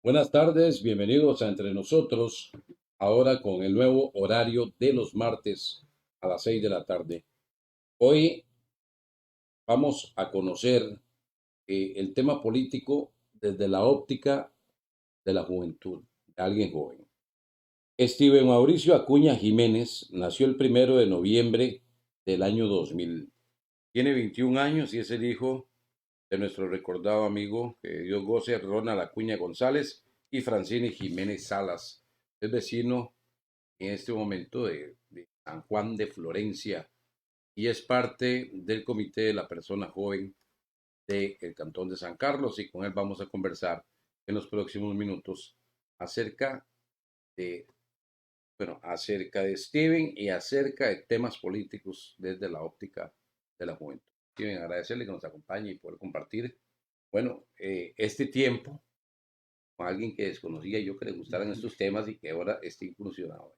Buenas tardes, bienvenidos a Entre Nosotros, ahora con el nuevo horario de los martes a las 6 de la tarde. Hoy vamos a conocer el tema político desde la óptica de la juventud, de alguien joven. Steven Mauricio Acuña Jiménez nació el 1 de noviembre del año 2000. Tiene 21 años y es el hijo de nuestro recordado amigo, que Dios goce, Ronald Acuña González y Francine Jiménez Salas. Es vecino en este momento de San Juan de Florencia y es parte del comité de la persona joven del Cantón de San Carlos, y con él vamos a conversar en los próximos minutos acerca de, acerca de Steven y acerca de temas políticos desde la óptica de la juventud. Steven, agradecerle que nos acompañe y poder compartir, este tiempo con alguien que desconocía yo, que le gustaran estos temas y que ahora esté incursionado.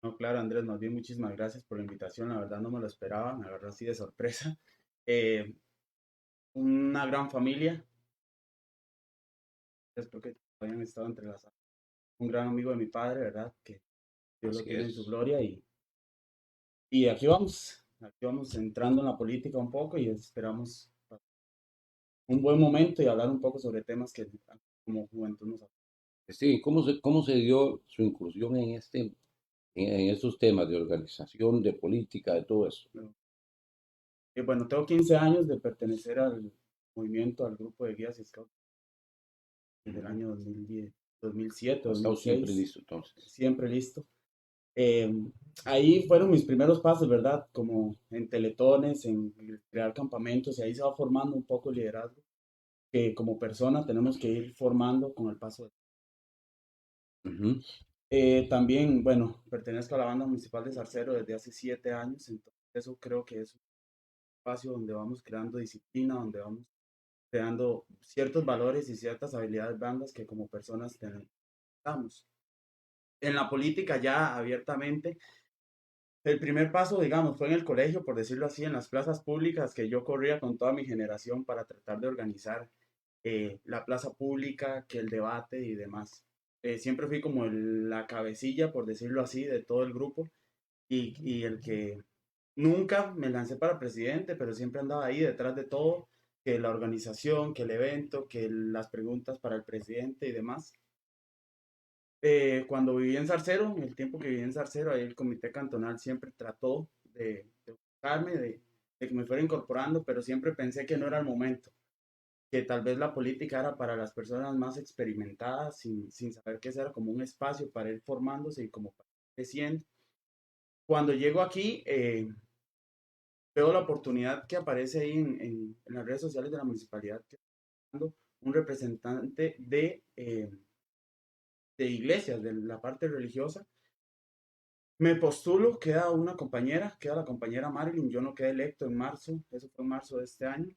No, claro, Andrés, más bien muchísimas gracias por la invitación. La verdad no me lo esperaba, me agarró así de sorpresa. Eh, una gran familia, espero que hayan estado entrelazados. Un gran amigo de mi padre, ¿verdad? Que Dios lo Así tiene en su es. gloria y aquí vamos entrando en la política un poco y esperamos un buen momento y hablar un poco sobre temas que como juventud nos afectan. Sí, ¿cómo se dio su incursión en estos temas de organización, de política, de todo eso? Bueno, tengo 15 años de pertenecer al movimiento, al grupo de guías y scouts desde el Ujú. año 2010, 2007, Ha estado siempre 2006, listo, entonces. siempre listo. Eh, ahí fueron mis primeros pasos, ¿verdad? Como en teletones, en crear campamentos, y ahí se va formando un poco el liderazgo que como persona tenemos que ir formando con el paso de... Ujú. También, bueno, pertenezco a la banda municipal de Zarcero desde hace 7 años, entonces eso creo que es un espacio donde vamos creando disciplina, donde vamos creando ciertos valores y ciertas habilidades blandas que como personas tenemos. En la política ya abiertamente, el primer paso, digamos, fue en el colegio, por decirlo así, en las plazas públicas que yo corría con toda mi generación para tratar de organizar la plaza pública, que el debate y demás. Siempre fui como la cabecilla, por decirlo así, de todo el grupo y el que nunca me lancé para presidente, pero siempre andaba ahí detrás de todo, que la organización, que el evento, que las preguntas para el presidente y demás. Cuando viví en Zarcero, en el tiempo que viví en Zarcero, ahí el comité cantonal siempre trató de buscarme, de que me fuera incorporando, pero siempre pensé que no era el momento, que tal vez la política era para las personas más experimentadas, sin saber que ese era como un espacio para ir formándose y como para ir creciendo. Cuando llego aquí, veo la oportunidad que aparece ahí en las redes sociales de la municipalidad, que está un representante de iglesias, de la parte religiosa. Me postulo, queda la compañera Marilyn, yo no quedé electo en marzo, eso fue en marzo de este año.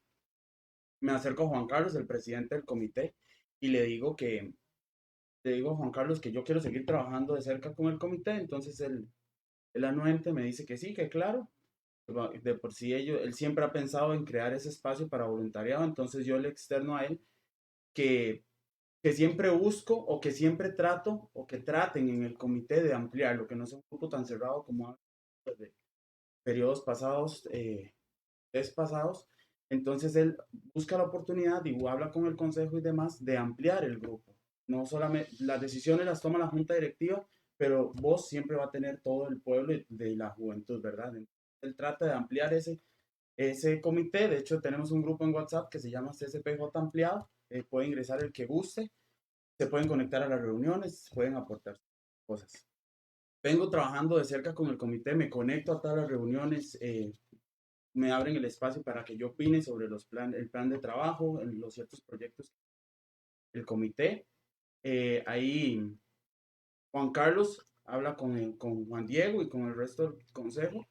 Me acerco a Juan Carlos, el presidente del comité, y le digo a Juan Carlos que yo quiero seguir trabajando de cerca con el comité, entonces el anuente me dice que sí, que claro, de por sí él siempre ha pensado en crear ese espacio para voluntariado, entonces yo le externo a él que que siempre busco o que siempre trato o que traten en el comité de ampliarlo, que no sea un grupo tan cerrado como de periodos pasados, pasados. Entonces él busca la oportunidad y habla con el consejo y demás de ampliar el grupo. No solamente las decisiones las toma la junta directiva, pero vos siempre va a tener todo el pueblo de la juventud, ¿verdad? Entonces, él trata de ampliar ese comité. De hecho, tenemos un grupo en WhatsApp que se llama CSPJ Ampliado. Puede ingresar el que guste, se pueden conectar a las reuniones, pueden aportar cosas. Vengo trabajando de cerca con el comité, me conecto a todas las reuniones, me abren el espacio para que yo opine sobre el plan de trabajo, en los ciertos proyectos del comité. Ahí Juan Carlos habla con Juan Diego y con el resto del consejo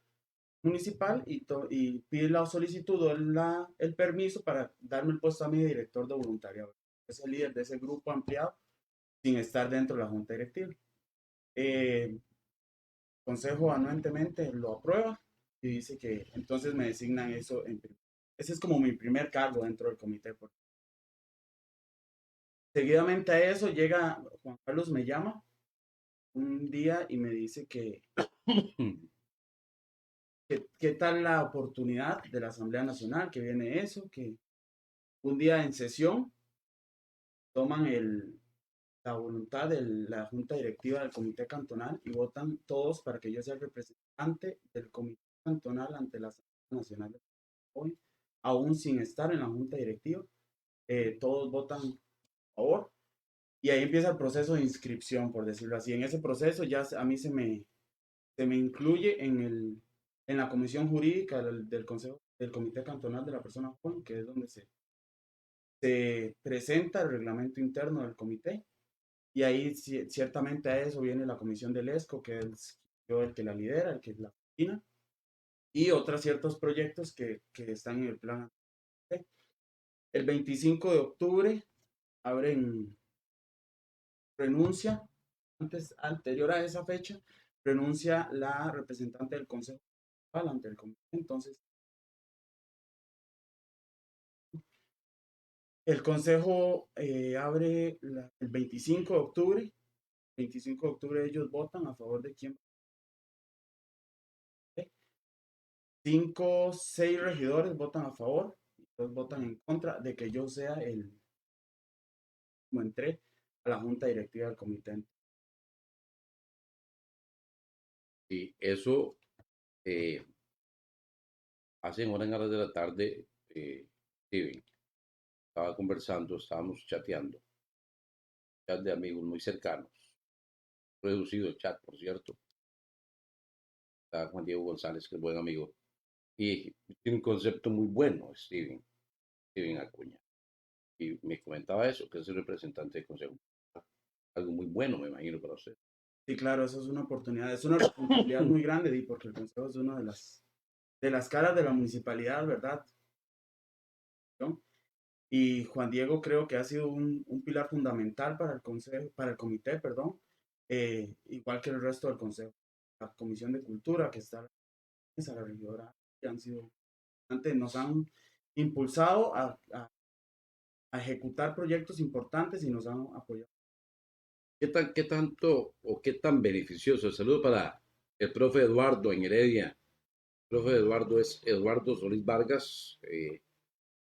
municipal y pide la solicitud o el permiso para darme el puesto a mi director de voluntariado. Es el líder de ese grupo ampliado sin estar dentro de la junta directiva. Eh, Consejo anuentemente lo aprueba y dice que entonces me designan eso. Ese es como mi primer cargo dentro del comité. Seguidamente a eso llega Juan Carlos, me llama un día y me dice que qué tal la oportunidad de la Asamblea Nacional, que viene eso, que un día en sesión toman la voluntad de la Junta Directiva del Comité Cantonal y votan todos para que yo sea el representante del Comité Cantonal ante la Asamblea Nacional de hoy, aún sin estar en la Junta Directiva. Todos votan a favor y ahí empieza el proceso de inscripción, por decirlo así. En ese proceso ya a mí se me incluye en la comisión jurídica del Consejo del Comité Cantonal de la Persona Joven, que es donde se presenta el reglamento interno del comité. Y ahí ciertamente a eso viene la comisión del ESCO, que es yo el que la lidera, el que la coordina, y otros ciertos proyectos que están en el plan. El 25 de octubre abren renuncia, anterior a esa fecha, renuncia la representante del Consejo ante el comité. Entonces, el Consejo abre el 25 de octubre. 25 de octubre ellos votan a favor de quién. 5, 6 regidores votan a favor, y 2 votan en contra de que yo sea como entré a la junta directiva del comité. Y eso eh, hace horas de la tarde, Steven, estaba conversando, estábamos chateando, chat de amigos muy cercanos, reducido el chat, por cierto. Está Juan Diego González, que es buen amigo, y tiene un concepto muy bueno, Steven Acuña. Y me comentaba eso, que es el representante del Consejo. Algo muy bueno, me imagino, para usted. Sí, claro, eso es una oportunidad, es una responsabilidad muy grande, porque el consejo es una de las caras de la municipalidad, ¿verdad? ¿No? Y Juan Diego creo que ha sido un pilar fundamental para el consejo, para el comité, perdón, igual que el resto del consejo. La Comisión de Cultura, que está la regidora, que han sido, antes nos han impulsado a ejecutar proyectos importantes y nos han apoyado. Qué tanto o qué tan beneficioso? El saludo para el profe Eduardo en Heredia. El profe Eduardo es Eduardo Solís Vargas.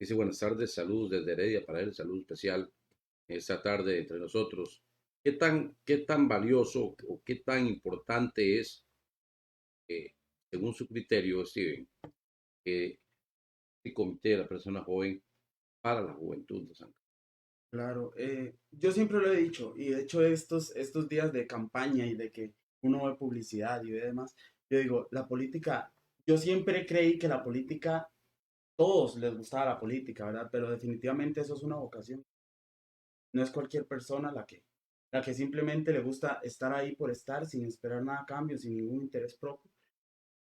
Dice buenas tardes, saludos desde Heredia para él, saludo especial esta tarde entre nosotros. Qué tan valioso o qué tan importante es, eh, según su criterio, Steven, que el comité de la persona joven para la juventud de San Carlos? Claro, yo siempre lo he dicho, y de hecho estos días de campaña y de que uno ve publicidad y ve demás, yo digo, la política, yo siempre creí que la política, todos les gustaba la política, ¿verdad? Pero definitivamente eso es una vocación. No es cualquier persona la que simplemente le gusta estar ahí por estar, sin esperar nada a cambio, sin ningún interés propio.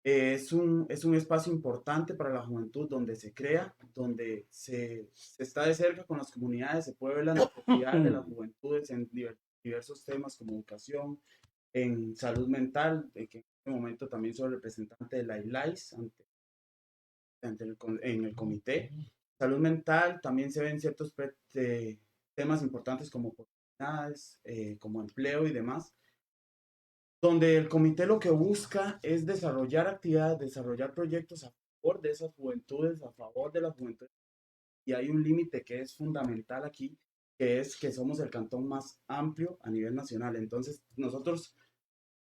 Es un espacio importante para la juventud donde se crea, donde se está de cerca con las comunidades, se puede ver la necesidad de las juventudes en diversos temas como educación, en salud mental, de que en este momento también soy representante de la ILAIS en el comité. Salud mental, también se ven ciertos temas importantes como oportunidades, como empleo y demás, donde el comité lo que busca es desarrollar actividades, desarrollar proyectos a favor de esas juventudes, a favor de las juventudes. Y hay un límite que es fundamental aquí, que es que somos el cantón más amplio a nivel nacional. Entonces, nosotros,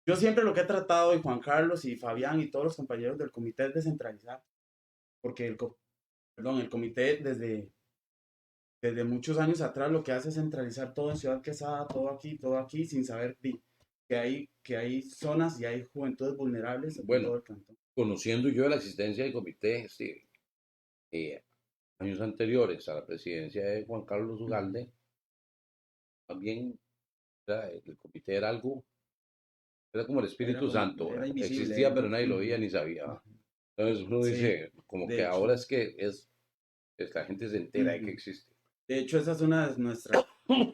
yo siempre lo que he tratado, y Juan Carlos y Fabián y todos los compañeros del comité, es descentralizar, porque perdón, el comité desde muchos años atrás lo que hace es centralizar todo en Ciudad Quesada, todo aquí, sin saber que hay zonas y hay juventudes vulnerables en todo Bueno, el cantón. conociendo yo la existencia del comité, Steven, eh, años anteriores a la presidencia de Juan Carlos Ugalde, también el comité era algo, era como el Espíritu Santo, Era invisible, existía pero ¿no? nadie lo veía ni sabía. Entonces uno Sí, dice, como de que ahora hecho, es que la gente se entera de que existe. de hecho esa es una de nuestras.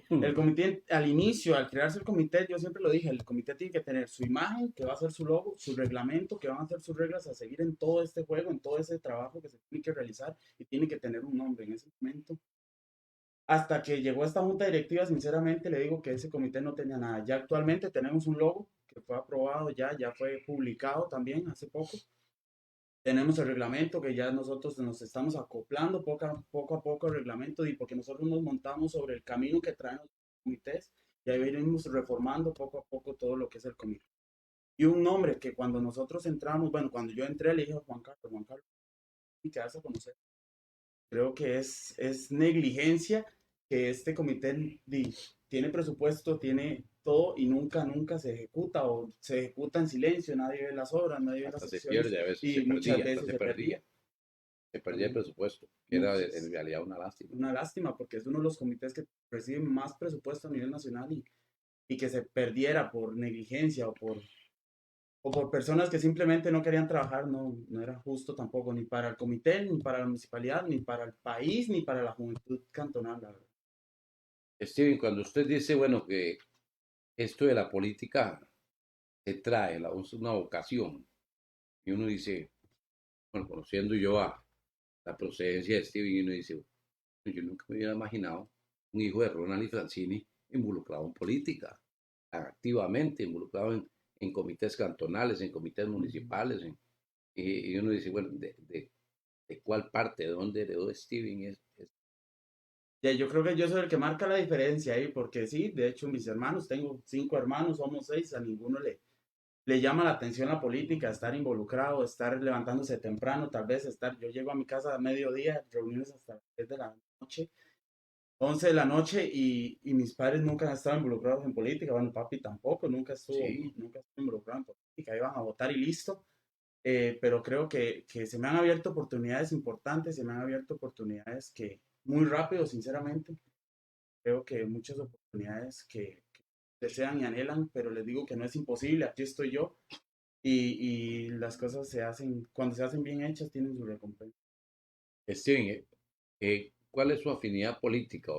El comité, al inicio, al crearse el comité, yo siempre lo dije, el comité tiene que tener su imagen, que va a ser su logo, su reglamento, que van a ser sus reglas a seguir en todo este juego, en todo ese trabajo que se tiene que realizar, y tiene que tener un nombre. En ese momento Hasta que llegó esta junta directiva, sinceramente le digo que ese comité no tenía nada. Ya actualmente tenemos un logo que fue aprobado, ya fue publicado también hace poco. Tenemos el reglamento que ya nosotros nos estamos acoplando poco a poco al reglamento y porque nosotros nos montamos sobre el camino que traen los comités y ahí venimos reformando poco a poco todo lo que es el comité. Y un nombre que cuando nosotros entramos, bueno, cuando yo entré le dije a Juan Carlos, y te vas a conocer. Creo que es negligencia que este comité tiene presupuesto, tiene todo y nunca se ejecuta o se ejecuta en silencio, nadie ve las obras, nadie ve las Hasta se acciones pierde, a veces y se muchas perdía, hasta veces se perdía. se perdía el También presupuesto, que era en muchas, realidad una lástima. una lástima porque es uno de los comités que reciben más presupuesto a nivel nacional y que se perdiera por negligencia o por personas que simplemente no querían trabajar, no era justo tampoco, ni para el comité, ni para la municipalidad, ni para el país, ni para la juventud cantonal, la verdad. Steven, cuando usted dice, bueno, que esto de la política se trae, es una vocación, y uno dice, bueno, conociendo yo a la procedencia de Steven, y uno dice, yo nunca me hubiera imaginado un hijo de Ronald y Francini involucrado en política, activamente involucrado en comités cantonales, en comités municipales, y uno dice, bueno, de cuál parte, de dónde heredó Steven Ya, yo creo que yo soy el que marca la diferencia ahí, porque sí, de hecho mis hermanos, tengo 5 hermanos, somos 6, a ninguno le llama la atención la política, estar involucrado, estar levantándose temprano, tal vez yo llego a mi casa a mediodía, reuniones hasta las 10 de la noche, 11 de la noche y mis padres nunca han estado involucrados en política, bueno, papi tampoco, sí. nunca estuvo involucrado en política, iban a votar y listo. Pero creo que se me han abierto oportunidades importantes, se me han abierto oportunidades que muy rápido, sinceramente, creo que muchas oportunidades que desean y anhelan, pero les digo que no es imposible, aquí estoy yo y las cosas se hacen, cuando se hacen bien hechas, tienen su recompensa. Steven, ¿cuál es su afinidad política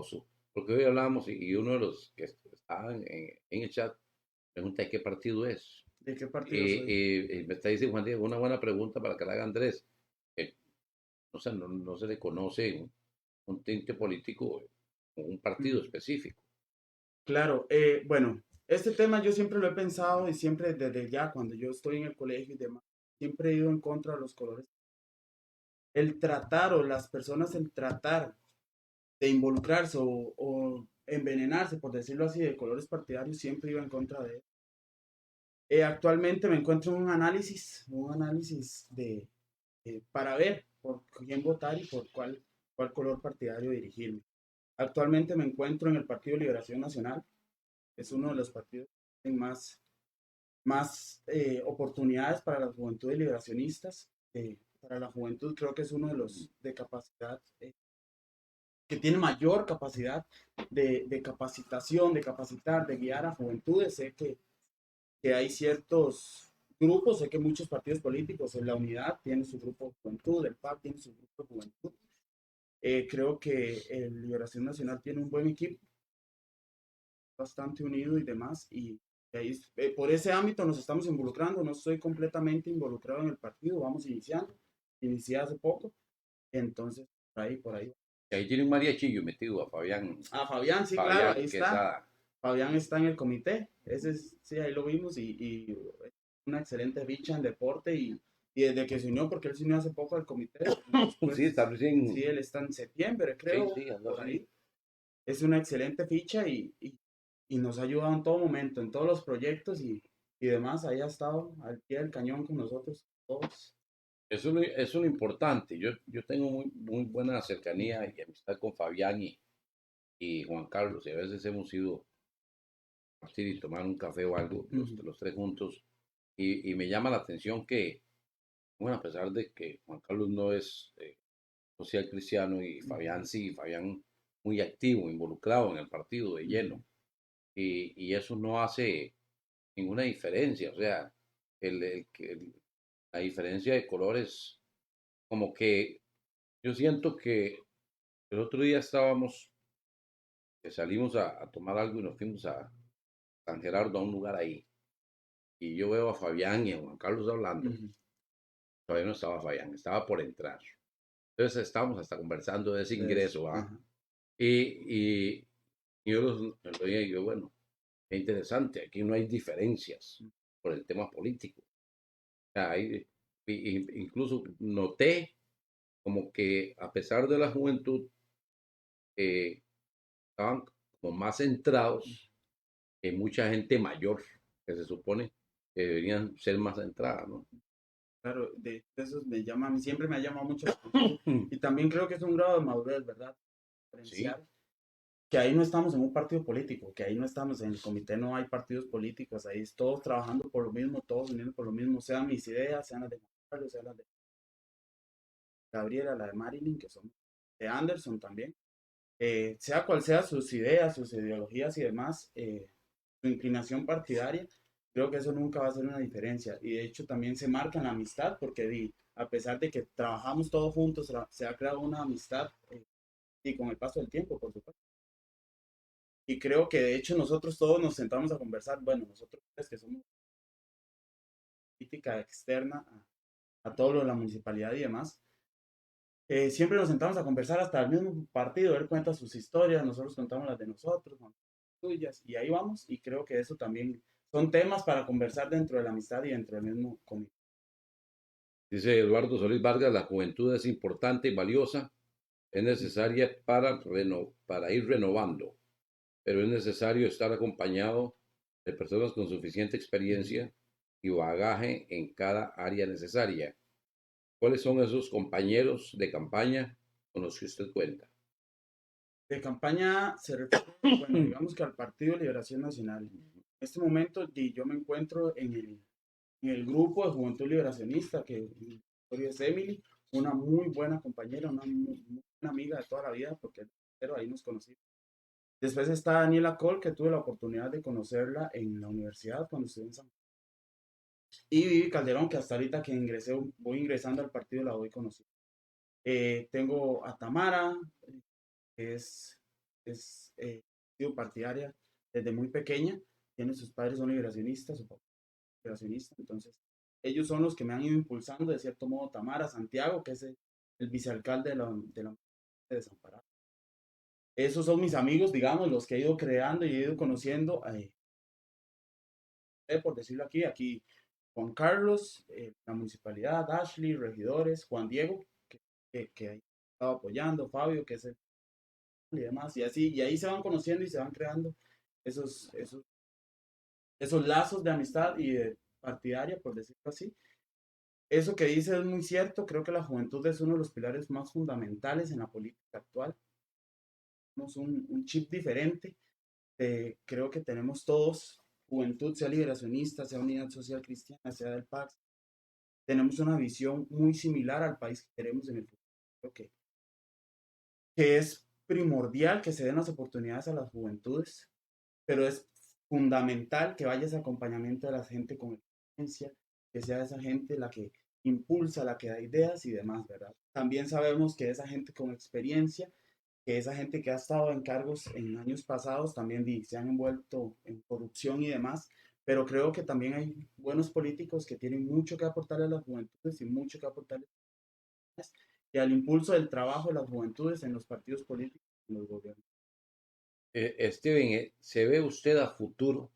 porque hoy hablamos y uno de los que estaban en el chat pregunta de qué partido es. ¿De qué partido soy? Me está diciendo Juan Diego, una buena pregunta para que la haga Andrés. Eh, no se le conoce un tinte político o un partido Ujú. específico. Claro, bueno, este tema yo siempre lo he pensado y siempre desde ya, cuando yo estoy en el colegio y demás, siempre he ido en contra de los colores. El tratar o las personas, el tratar de involucrarse o envenenarse, por decirlo así, de colores partidarios, siempre iba en contra de él. Actualmente me encuentro en un análisis para ver por quién votar y por cuál color partidario dirigirme. Actualmente me encuentro en el Partido Liberación Nacional, es uno de los partidos que tienen más oportunidades para las juventudes liberacionistas. Para la juventud creo que es uno de los de capacidad que tiene mayor capacidad de capacitación, de capacitar, de guiar a juventudes. Sé que hay ciertos grupos, sé que muchos partidos políticos en la unidad tienen su grupo de juventud, el PAC tiene su grupo de juventud. Creo que el Liberación Nacional tiene un buen equipo, bastante unido y demás, y ahí, por ese ámbito nos estamos involucrando, no estoy completamente involucrado en el partido, vamos iniciando, inicié hace poco, entonces por ahí. Y ahí tiene un mariachillo metido a Fabián, Ah, Fabián, sí, claro, ahí Fabián está. Quesada. Fabián está en el comité. Sí, ahí lo vimos y una excelente ficha en deporte y desde que se unió, porque él se unió hace poco al comité, Sí, está después, sí, recién. él está en septiembre, Sí, creo, sí, anda por así. ahí. Es una excelente ficha y nos ha ayudado en todo momento, en todos los proyectos y demás. Ahí ha estado al pie del cañón con nosotros todos. Eso es lo importante. Yo tengo muy buena cercanía y amistad con Fabián y Juan Carlos, y a veces hemos ido a partir y tomar un café o algo, Ujú, los tres juntos, y me llama la atención que, bueno, a pesar de que Juan Carlos no es social cristiano y ujú, Fabián sí, Fabián muy activo, involucrado en el partido de ujú, lleno, y eso no hace ninguna diferencia, o sea, la diferencia de colores, como que yo siento que el otro día que salimos a tomar algo y nos fuimos a San Gerardo, a un lugar ahí, y yo veo a Fabián y a Juan Carlos hablando. ujú. Todavía no estaba Fabián, estaba por entrar. Entonces estábamos hasta conversando de ese ingreso, ¿ah? Ajá. Y, y yo lo dije, yo, bueno, es interesante, aquí no hay diferencias por el tema político. O sea, incluso noté como que a pesar de la juventud, estaban como más centrados en mucha gente mayor, que se supone que deberían ser más centradas, ¿no? Claro, de eso me llama, siempre me ha llamado mucho la atención. Y también creo que es un grado de madurez, ¿verdad? Sí, Diferenciar que ahí no estamos en un partido político, que ahí no estamos en el comité, no hay partidos políticos, ahí es todos trabajando por lo mismo, todos uniendo por lo mismo, sean mis ideas, sean las de Carlos, sean las de Gabriela, la de Marilyn, que son de Anderson también. Sea cual sea sus ideas, sus ideologías y demás, su inclinación partidaria, creo que eso nunca va a ser una diferencia. Y de hecho también se marca en la amistad, porque a pesar de que trabajamos todos juntos, se ha creado una amistad y con el paso del tiempo, por supuesto. Y creo que de hecho nosotros todos nos sentamos a conversar, bueno, nosotros tres que somos política externa a todo lo de la municipalidad y demás, siempre nos sentamos a conversar hasta el mismo partido, él cuenta sus historias, nosotros contamos las de nosotros, las tuyas, y ahí vamos, y creo que eso también son temas para conversar dentro de la amistad y dentro del mismo comité. dice Eduardo Solís Vargas, la juventud es importante y valiosa, es necesaria para ir renovando, pero es necesario estar acompañado de personas con suficiente experiencia y bagaje en cada área necesaria. ¿Cuáles son esos compañeros de campaña con los que usted cuenta? De campaña se refiere, bueno, digamos que al Partido de Liberación Nacional. En este momento yo me encuentro en el grupo de Juventud Liberacionista, que es Emily, una muy buena compañera, una muy buena amiga de toda la vida, porque pero ahí nos conocimos. Después está Daniela Cole, que tuve la oportunidad de conocerla en la universidad cuando estuve en San Juan. Y Vivi Calderón, que hasta ahorita que voy ingresando al partido, la voy conociendo. Tengo a Tamara, que sido partidaria desde muy pequeña. Tiene sus padres son liberacionistas, su papá es liberacionista. Entonces, ellos son los que me han ido impulsando, de cierto modo, Tamara, Santiago, que es el vicealcalde de la de Desamparado. Esos son mis amigos, digamos, los que he ido creando y he ido conociendo, por decirlo aquí, Juan Carlos, la municipalidad, Ashley, regidores, Juan Diego, que ahí estaba apoyando, Fabio, que es el y demás, y así, y ahí se van conociendo y se van creando esos, esos, esos lazos de amistad y de partidaria, por decirlo así. Eso que dice es muy cierto, creo que la juventud es uno de los pilares más fundamentales en la política actual. Tenemos un chip diferente, creo que tenemos todos, juventud, sea liberacionista, sea unidad social cristiana, sea del PAX, tenemos una visión muy similar al país que queremos en el futuro. Creo que es primordial que se den las oportunidades a las juventudes, pero es fundamental que vaya ese acompañamiento de la gente con experiencia, que sea esa gente la que impulsa, la que da ideas y demás, ¿verdad? También sabemos que esa gente con experiencia, que esa gente que ha estado en cargos en años pasados, también se han envuelto en corrupción y demás, pero creo que también hay buenos políticos que tienen mucho que aportarle a las juventudes y mucho que aportarle y al impulso del trabajo de las juventudes en los partidos políticos y en los gobiernos. Steven, ¿se ve usted a futuro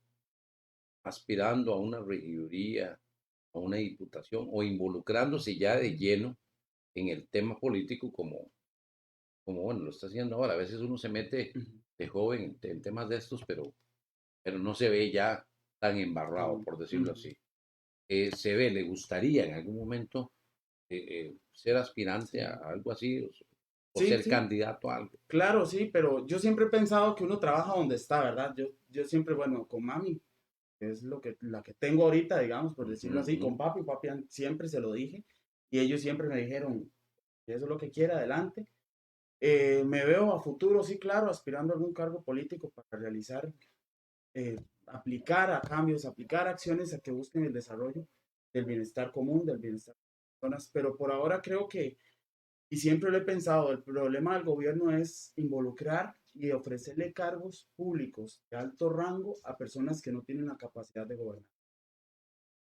aspirando a una regiduría, a una diputación o involucrándose ya de lleno en el tema político como bueno, lo está haciendo ahora? A veces uno se mete Ujú. de joven en temas de estos, pero no se ve ya tan embarrado, por decirlo Ujú. así. Se ve, le gustaría en algún momento ser aspirante a Sí. algo así o Sí, ser sí, candidato a algo. claro, sí, pero yo siempre he pensado que uno trabaja donde está, ¿verdad? Yo siempre, bueno, con mami, que es la que tengo ahorita, digamos, por Ujú, decirlo así, ujú. con papi siempre se lo dije, y ellos siempre me dijeron, si eso es lo que quiere, adelante. Me veo a futuro, sí, claro, aspirando a algún cargo político para realizar, aplicar a cambios, aplicar acciones a que busquen el desarrollo del bienestar común, del bienestar de las personas, pero por ahora creo que y siempre lo he pensado, el problema del gobierno es involucrar y ofrecerle cargos públicos de alto rango a personas que no tienen la capacidad de gobernar.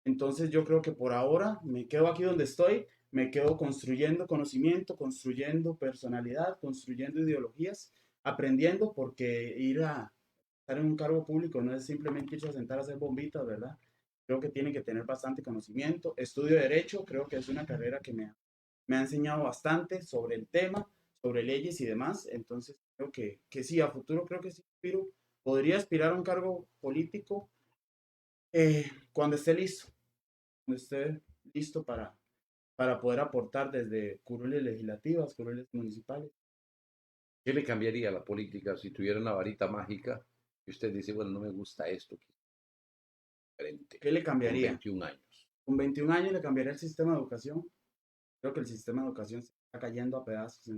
Entonces yo creo que por ahora me quedo aquí donde estoy, me quedo construyendo conocimiento, construyendo personalidad, construyendo ideologías aprendiendo, porque ir a estar en un cargo público no es simplemente irse a sentar a hacer bombitas, ¿verdad? Creo que tiene que tener bastante conocimiento. Estudio Derecho, creo que es una carrera que me ha enseñado bastante sobre el tema, sobre leyes y demás. Entonces, creo que sí, a futuro creo que sí, podría aspirar a un cargo político cuando esté listo, cuando esté listo para poder aportar desde curules legislativas, curules municipales. ¿Qué le cambiaría a la política si tuviera una varita mágica y usted dice, bueno, no me gusta esto, que es diferente, ¿Qué le con cambiaría? 21 años? Con 21 años le cambiaría el sistema de educación. Creo que el sistema de educación se está cayendo a pedazos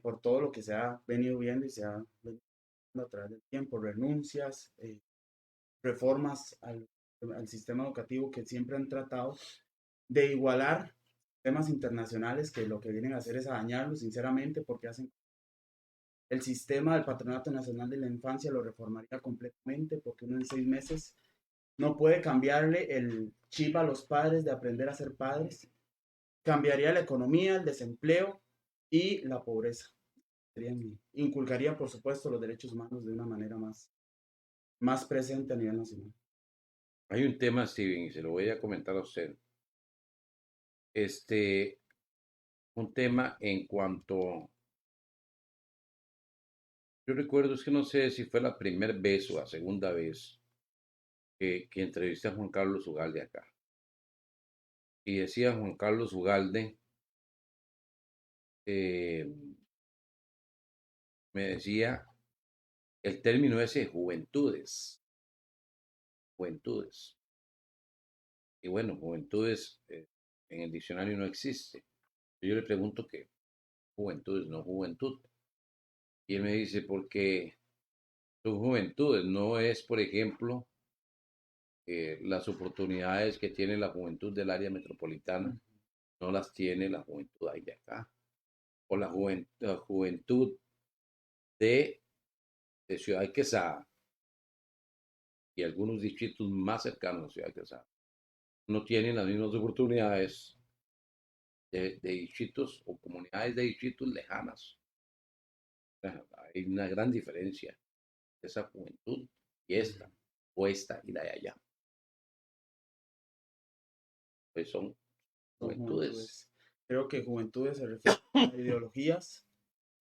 por todo lo que se ha venido viendo y se ha venido a través del tiempo, renuncias, reformas al sistema educativo que siempre han tratado de igualar temas internacionales que lo que vienen a hacer es a dañarlo, sinceramente, porque hacen el sistema del Patronato Nacional de la Infancia lo reformaría completamente, porque uno en 6 meses no puede cambiarle el chip a los padres de aprender a ser padres. Cambiaría la economía, el desempleo y la pobreza. Inculcaría, por supuesto, los derechos humanos de una manera más presente a nivel nacional. Hay un tema, Steven, y se lo voy a comentar a usted. Este, un tema en cuanto, yo recuerdo, es que no sé si fue la primera vez o la segunda vez que entrevisté a Juan Carlos Ugalde acá. Y decía Juan Carlos Ugalde, eh, me decía el término ese, juventudes, juventudes. Y bueno, juventudes en el diccionario no existe. Yo le pregunto qué juventudes, no juventud. Y él me dice, porque son juventudes, no es, por ejemplo, las oportunidades que tiene la juventud del área metropolitana, no las tiene la juventud ahí de acá. O la juventud de, de Ciudad Quesada y algunos distritos más cercanos a Ciudad Quesada no tienen las mismas oportunidades de distritos o comunidades de distritos lejanas. Hay una gran diferencia de esa juventud y esta, o esta y la de allá. Pues son Son juventudes. juventudes. Creo que juventudes se refiere a ideologías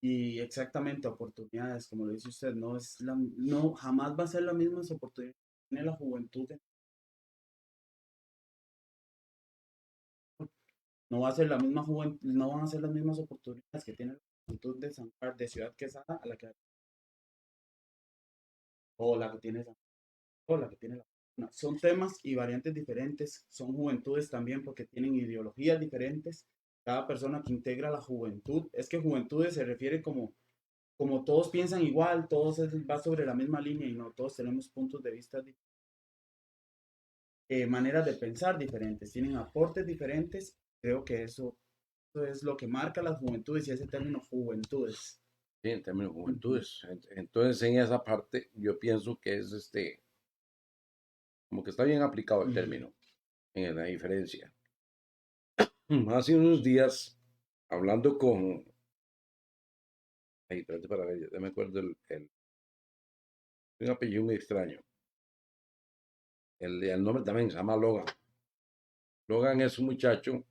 y exactamente oportunidades, como lo dice usted, no, jamás va a ser las mismas oportunidades que tiene la juventud, no va a ser la misma no van a ser las mismas oportunidades que tiene la juventud de San Carlos, de Ciudad Quesada, a la que o la que tiene San o la que tiene la son temas y variantes diferentes, son juventudes también porque tienen ideologías diferentes. Cada persona que integra la juventud, es que juventudes se refiere como todos piensan igual, todos va sobre la misma línea y no, todos tenemos puntos de vista, maneras de pensar diferentes, tienen aportes diferentes. Creo que eso es lo que marca las juventudes y ese término juventudes. Sí, en términos de Uh -huh. juventudes. Entonces, en esa parte, yo pienso que es como que está bien aplicado Uh el -huh. término, en la diferencia. Hace unos días, hablando con, ay, espérate para ver, ya me acuerdo un apellido muy extraño. El nombre también se llama Logan. Logan es un muchacho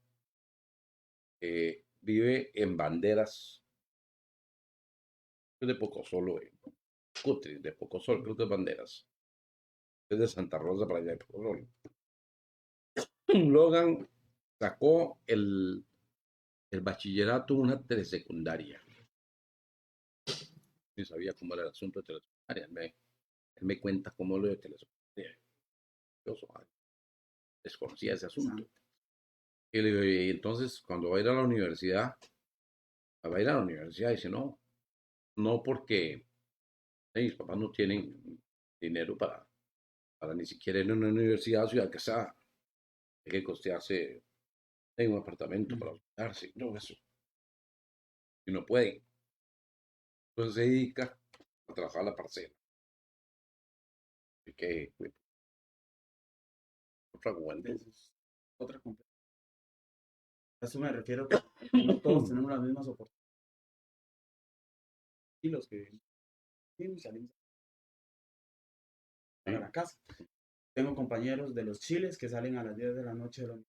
que vive en Banderas, de Pocosolo, Cutris, de Pocosol, Cruz de Banderas. Es de Santa Rosa para allá de Pocosol. Logan sacó el bachillerato, una telesecundaria. Ni sabía cómo era el asunto de telesecundaria. Él me cuenta cómo lo de telesecundaria. Yo desconocía ese asunto. Y le digo, y entonces, cuando va a ir a la universidad, va a ir a la universidad, dice, no, no porque mis papás no tienen dinero para ni siquiera ir a una universidad, ciudad que sea, hay que costearse en un apartamento para hospedarse, no, eso, y no puede. Entonces se dedica a trabajar la parcela. Así que, pues, otra juventud. Eso es otra completa. A eso me refiero que no todos tenemos las mismas oportunidades. y los que vivimos salimos para la casa. Tengo compañeros de los chiles que salen a las 10 de la noche de la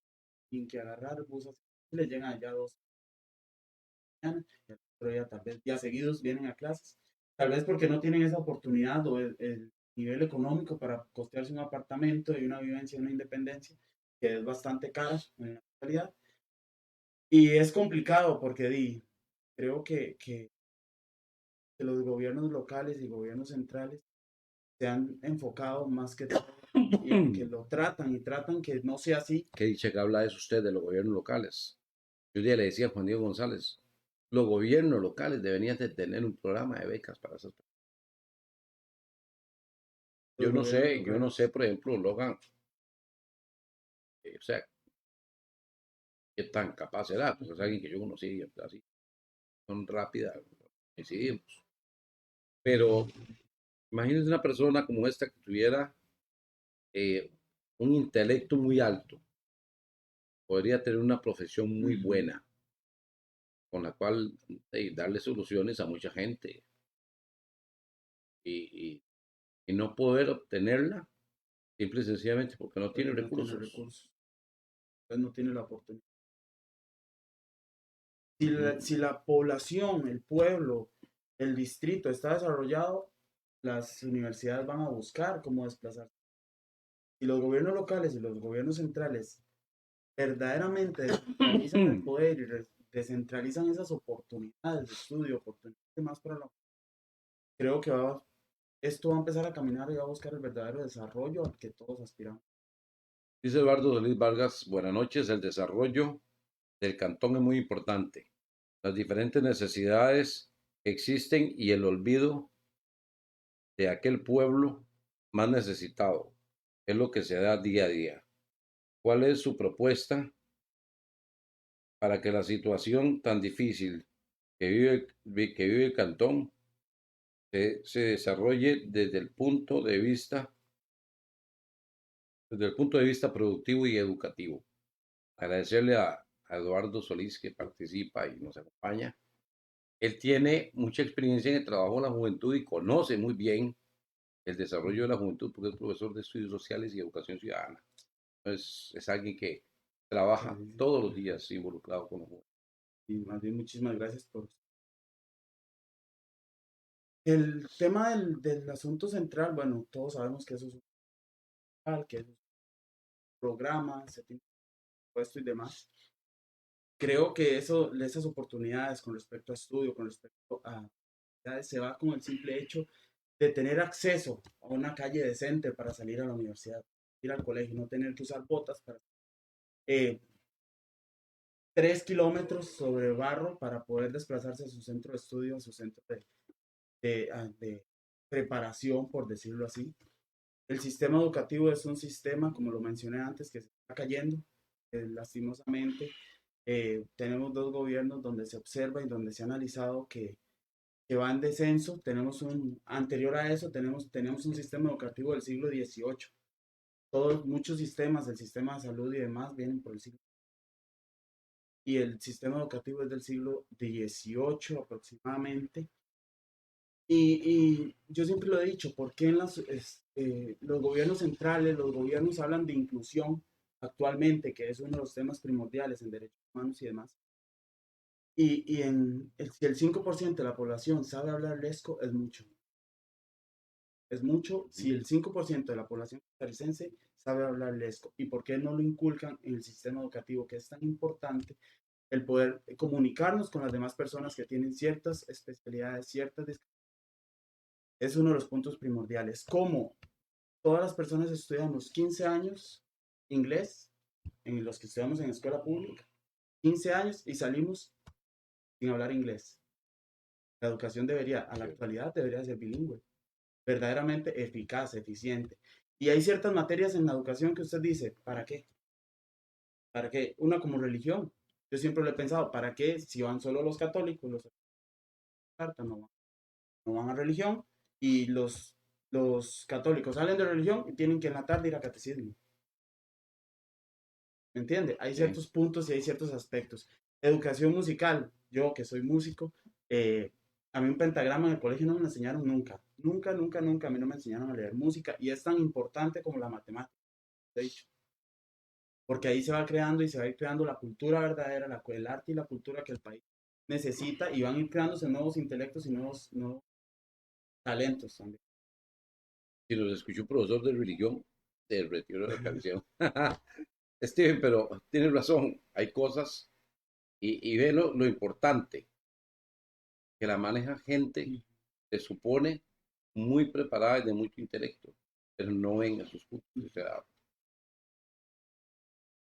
tienen que agarrar buses y les llegan allá 2 de la mañana y el otro día tal vez días seguidos vienen a clases. Tal vez porque no tienen esa oportunidad o el nivel económico para costearse un apartamento y una vivencia, una independencia que es bastante cara en la actualidad. Y es complicado porque creo que los gobiernos locales y gobiernos centrales se han enfocado más que todo y aunque lo tratan y tratan que no sea así. ¿Qué dice que habla eso usted de los gobiernos locales? Yo un día le decía a Juan Diego González, los gobiernos locales deberían de tener un programa de becas para esas personas. Los gobiernos Yo no sé, locales. por ejemplo, Logan, o sea, qué tan capaz será, pues es alguien que yo conocí, así, son rápidas, decidimos. Pero imagínense una persona como esta que tuviera eh, un intelecto muy alto, podría tener una profesión muy buena, con la cual darle soluciones a mucha gente y, y, y no poder obtenerla simple y sencillamente porque no tiene Porque no tiene recursos. recursos, entonces no tiene la oportunidad. Ujú. Si la población, el pueblo, el distrito está desarrollado, las universidades van a buscar cómo desplazarse. Si los gobiernos locales y los gobiernos centrales verdaderamente descentralizan el poder y descentralizan esas oportunidades de estudio, oportunidades más para la... Creo que esto va a empezar a caminar y va a buscar el verdadero desarrollo al que todos aspiramos. Dice Eduardo Solís Vargas, buenas noches, el desarrollo del cantón es muy importante. Las diferentes necesidades que existen y el olvido de aquel pueblo más necesitado es lo que se da día a día. ¿Cuál es su propuesta para que la situación tan difícil que vive el cantón se desarrolle desde el punto de vista productivo y educativo? Agradecerle a Eduardo Solís que participa y nos acompaña. Él tiene mucha experiencia en el trabajo de la juventud y conoce muy bien el desarrollo de la juventud porque es profesor de estudios sociales y educación ciudadana. Entonces, es alguien que trabaja todos los días involucrado con los jóvenes. Y más bien muchísimas gracias por... El tema del asunto central, bueno, todos sabemos que eso es un que es un programa, se tiene puesto y demás. Creo que esas oportunidades con respecto a estudio, con respecto a se va con el simple hecho de tener acceso a una calle decente para salir a la universidad, ir al colegio, no tener que usar botas para 3 kilómetros sobre barro para poder desplazarse a su centro de estudio, a su centro de preparación, por decirlo así. El sistema educativo es un sistema, como lo mencioné antes, que se está cayendo, lastimosamente. Tenemos dos gobiernos donde se observa y donde se ha analizado que va en descenso. Anterior a eso, tenemos un sistema educativo del siglo XVIII. Muchos sistemas, el sistema de salud y demás, vienen por el siglo. Y el sistema educativo es del siglo XVIII aproximadamente. Y yo siempre lo he dicho, ¿por qué los gobiernos centrales, los gobiernos hablan de inclusión actualmente, que es uno de los temas primordiales en derechos humanos y demás? Si el 5% de la población sabe hablar lesco, es mucho. Es mucho si el 5% de la población costarricense sabe hablar lesco. ¿Y por qué no lo inculcan en el sistema educativo, que es tan importante el poder comunicarnos con las demás personas que tienen ciertas especialidades, ciertas discapacidades? Es uno de los puntos primordiales. ¿Cómo todas las personas estudiamos 15 años inglés, en los que estudiamos en escuela pública, 15 años y salimos sin hablar inglés? La educación a la actualidad, debería ser bilingüe, verdaderamente eficaz, eficiente. Y hay ciertas materias en la educación que usted dice, ¿para qué? ¿Para qué? Una como religión. Yo siempre lo he pensado, ¿para qué si van solo los católicos, los no van a religión y los católicos salen de religión y tienen que en la tarde ir a catecismo? ¿Me entiende? Hay Sí. ciertos puntos y hay ciertos aspectos. Educación musical, yo que soy músico, A mí un pentagrama en el colegio no me lo enseñaron nunca. Nunca, nunca, nunca. A mí no me enseñaron a leer música. Y es tan importante como la matemática, de hecho. Porque ahí se va creando y se va a ir creando la cultura verdadera, el arte y la cultura que el país necesita y van a ir creándose nuevos intelectos y nuevos talentos también. Si nos escuchó un profesor de religión, te retiro la canción. Steven, pero tienes razón, hay cosas, y ve lo importante, que la maneja gente, se supone, muy preparada y de mucho intelecto, pero no ven esos puntos. O sea,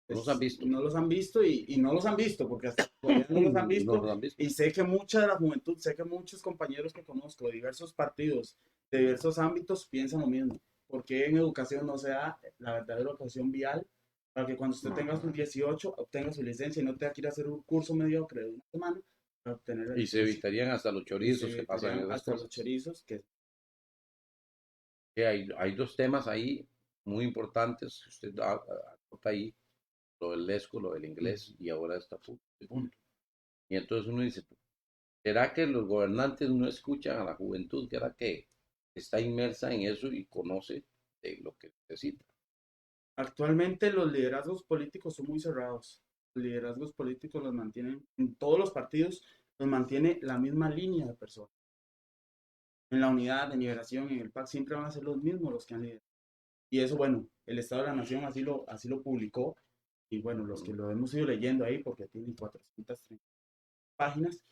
no los han visto. No los han visto y no los han visto, porque hasta todavía no los han No visto. los han visto. Y sé que mucha de la juventud, sé que muchos compañeros que conozco de diversos partidos, de diversos ámbitos, piensan lo mismo. Porque en educación no se da la verdadera educación vial para que cuando usted tenga sus 18 obtenga su licencia y no tenga que ir a hacer un curso mediocre de una semana para obtener la Y se licencia. evitarían hasta los Y se chorizos que pasan en evitarían esas hasta los cosas. chorizos que Que hay dos temas ahí muy importantes que usted acota ahí, lo del lesco, lo del inglés, y ahora está punto. Y entonces uno dice, ¿será que los gobernantes no escuchan a la juventud? ¿Será que está inmersa en eso y conoce de lo que necesita? actualmente los liderazgos políticos son muy cerrados. Los liderazgos políticos los mantienen, en todos los partidos, los mantiene la misma línea de personas. En la unidad de liberación, en el PAC, siempre van a ser los mismos los que han liderado. Y eso, bueno, el Estado de la Nación así lo publicó. Y bueno, los que lo hemos ido leyendo ahí, porque tiene 430 páginas,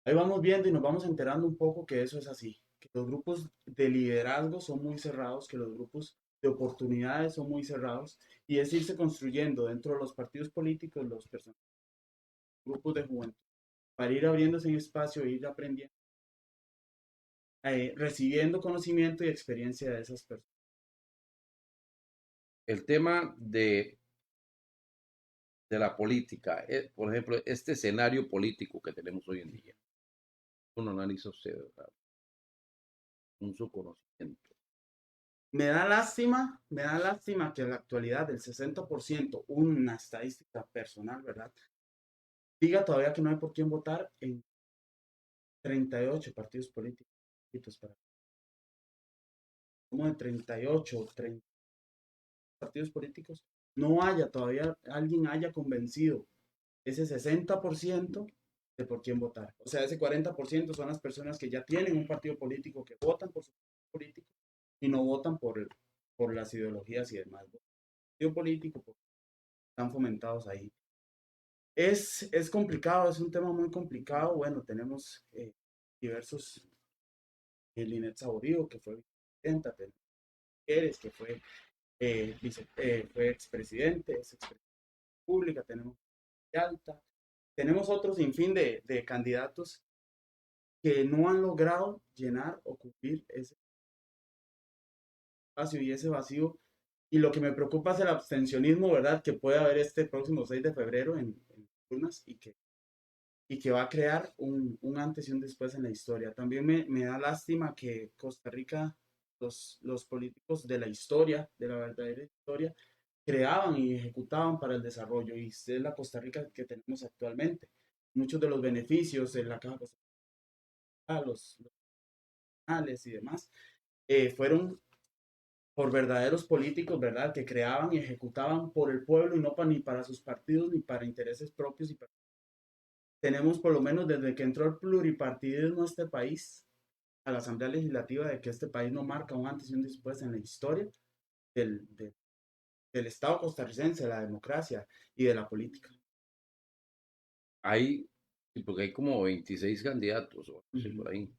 ahí vamos viendo y nos vamos enterando un poco que eso es así, que los grupos de liderazgo son muy cerrados, que los grupos de oportunidades son muy cerrados, y es irse construyendo dentro de los partidos políticos, los grupos de juventud, para ir abriéndose en espacio, e ir aprendiendo, recibiendo conocimiento y experiencia de esas personas. El tema de la política, por ejemplo, este escenario político que tenemos hoy en día, uno analiza usted, ¿verdad? Un su conocimiento. Me da lástima que en la actualidad el 60%, una estadística personal, ¿verdad? Diga todavía que no hay por quién votar en 38 partidos políticos. Para como de 38 o 30 partidos políticos, no haya todavía, alguien haya convencido ese 60% de por quién votar. O sea, ese 40% son las personas que ya tienen un partido político, que votan por su partido político y no votan por las ideologías y demás. El partido político pues, están fomentados ahí. Es complicado, es un tema muy complicado. Bueno, tenemos diversos, Linet Saborío, que fue vicepresidenta, Pérez, que fue, fue expresidente, es expresidente pública, tenemos Alta, tenemos otro sinfín de candidatos que no han logrado llenar o cubrir ese espacio y ese vacío. Y lo que me preocupa es el abstencionismo, ¿verdad? Que puede haber este próximo 6 de febrero en urnas y que va a crear un antes y un después en la historia. También me da lástima que Costa Rica, los políticos de la historia, de la verdadera historia, creaban y ejecutaban para el desarrollo. Y es la Costa Rica que tenemos actualmente. Muchos de los beneficios de la Caja Costa Rica, los canales y demás, fueron por verdaderos políticos, ¿verdad? Que creaban y ejecutaban por el pueblo y no ni para sus partidos ni para intereses propios y tenemos por lo menos desde que entró el pluripartidismo a este país, a la Asamblea Legislativa, de que este país no marca un antes y un después en la historia del, de, del Estado costarricense, de la democracia y de la política. Hay, porque hay como 26 candidatos, o no sé, por ahí.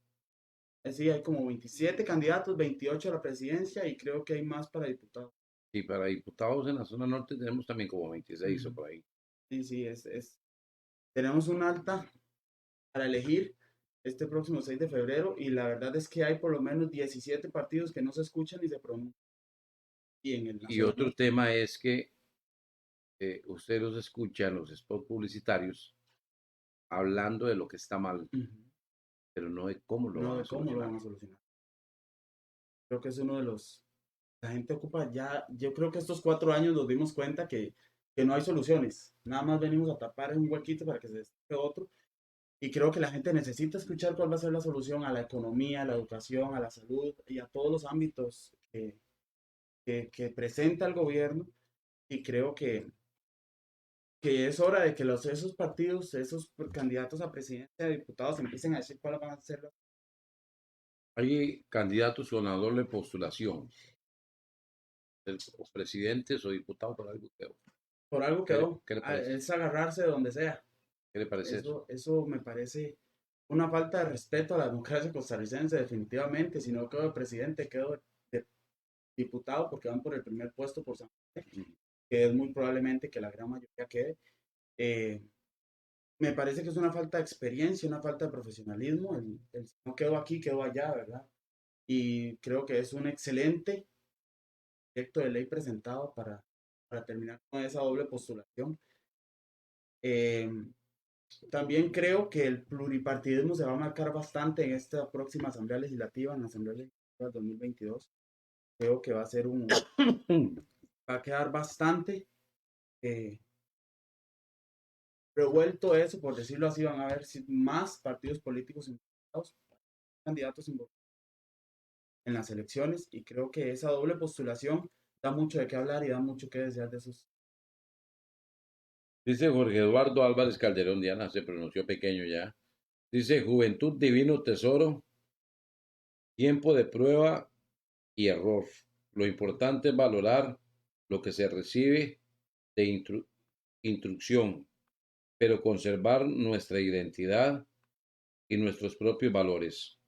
Sí, hay como 27 candidatos, 28 a la presidencia y creo que hay más para diputados. Y para diputados en la zona norte tenemos también como 26 o por ahí. Sí, sí, tenemos un alta para elegir este próximo 6 de febrero y la verdad es que hay por lo menos 17 partidos que no se escuchan ni se pronuncian. Y en el Y nacional. otro tema es que usted los escucha en los spots publicitarios hablando de lo que está mal, pero no de cómo lo No van a de cómo lo solucionar. van a solucionar. Creo que es uno de los... La gente ocupa ya, yo creo que estos 4 años nos dimos cuenta que no hay soluciones. Nada más venimos a tapar un huequito para que se destape otro. Y creo que la gente necesita escuchar cuál va a ser la solución a la economía, a la educación, a la salud y a todos los ámbitos que presenta el gobierno. Y creo que es hora de que esos partidos, esos candidatos a presidencia, a diputados, empiecen a decir cuáles van a ser las... Hay candidatos con la doble postulación, o presidentes o diputados por algo. Por algo ¿Qué quedó. qué le parece? Es agarrarse de donde sea. ¿Qué le parece eso? Eso me parece una falta de respeto a la democracia costarricense, definitivamente. Si no quedo de presidente, quedo de diputado porque van por el primer puesto por San José, que es muy probablemente que la gran mayoría quede. Eh, Me parece que es una falta de experiencia, una falta de profesionalismo. Si no quedo aquí, quedo allá, ¿verdad? Y creo que es un excelente proyecto de ley presentado para terminar con esa doble postulación. Eh, También creo que el pluripartidismo se va a marcar bastante en esta próxima Asamblea Legislativa, en la Asamblea Legislativa 2022. Creo que va a ser va a quedar bastante eh, revuelto eso, por decirlo así, van a haber más partidos políticos involucrados, candidatos involucrados en las elecciones, y creo que esa doble postulación da mucho de qué hablar y da mucho que desear de esos. Dice Jorge Eduardo Álvarez Calderón, Diana se pronunció pequeño ya. Dice, juventud, divino tesoro, tiempo de prueba y error. Lo importante es valorar lo que se recibe de instrucción, pero conservar nuestra identidad y nuestros propios valores.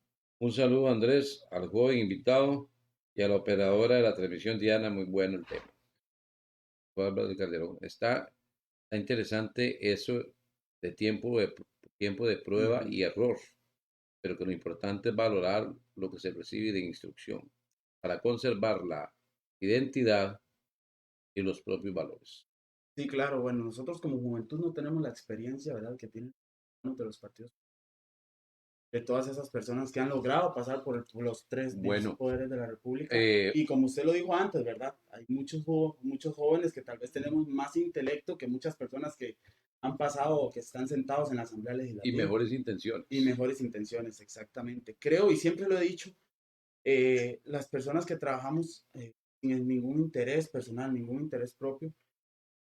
Un saludo, Andrés, al joven invitado y a la operadora de la transmisión, Diana. Muy bueno el tema. Álvarez Calderón. Está interesante eso de tiempo de Uh prueba -huh. y error, pero que lo importante es valorar lo que se recibe de instrucción para conservar la identidad y los propios valores. Sí, claro, bueno, nosotros como juventud no tenemos la experiencia, ¿verdad?, que tienen de los partidos, de todas esas personas que han logrado pasar por los 10 Bueno, poderes de la República. eh, Y como usted lo dijo antes, ¿verdad? Hay muchos jóvenes que tal vez tenemos más intelecto que muchas personas que han pasado o que están sentados en la Asamblea y Legislativa. mejores Y intenciones. mejores intenciones, exactamente. Creo, y siempre lo he dicho, las personas que trabajamos sin ningún interés personal, ningún interés propio,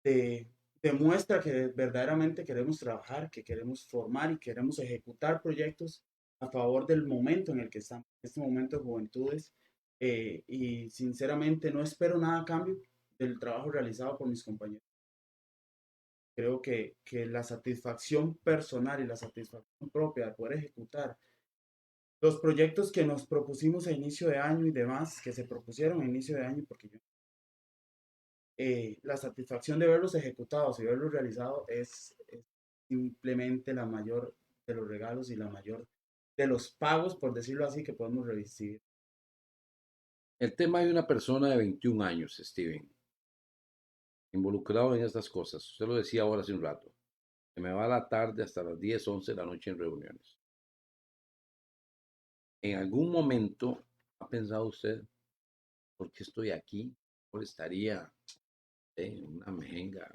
eh, demuestra que verdaderamente queremos trabajar, que queremos formar y queremos ejecutar proyectos a favor del momento en el que estamos, en este momento de juventudes. Y sinceramente no espero nada a cambio del trabajo realizado por mis compañeros. Creo que la satisfacción personal y la satisfacción propia de poder ejecutar los proyectos que nos propusimos a inicio de año y demás, que se propusieron a inicio de año, porque yo, la satisfacción de verlos ejecutados y verlos realizados es simplemente la mayor de los regalos y la mayor de los pagos, por decirlo así, que podemos recibir. El tema de una persona de 21 años, Steven, involucrado en estas cosas. Usted lo decía ahora hace un rato. Se me va a la tarde hasta las 10, 11 de la noche en reuniones. ¿En algún momento ha pensado usted por qué estoy aquí? ¿Por estaría en una mejenga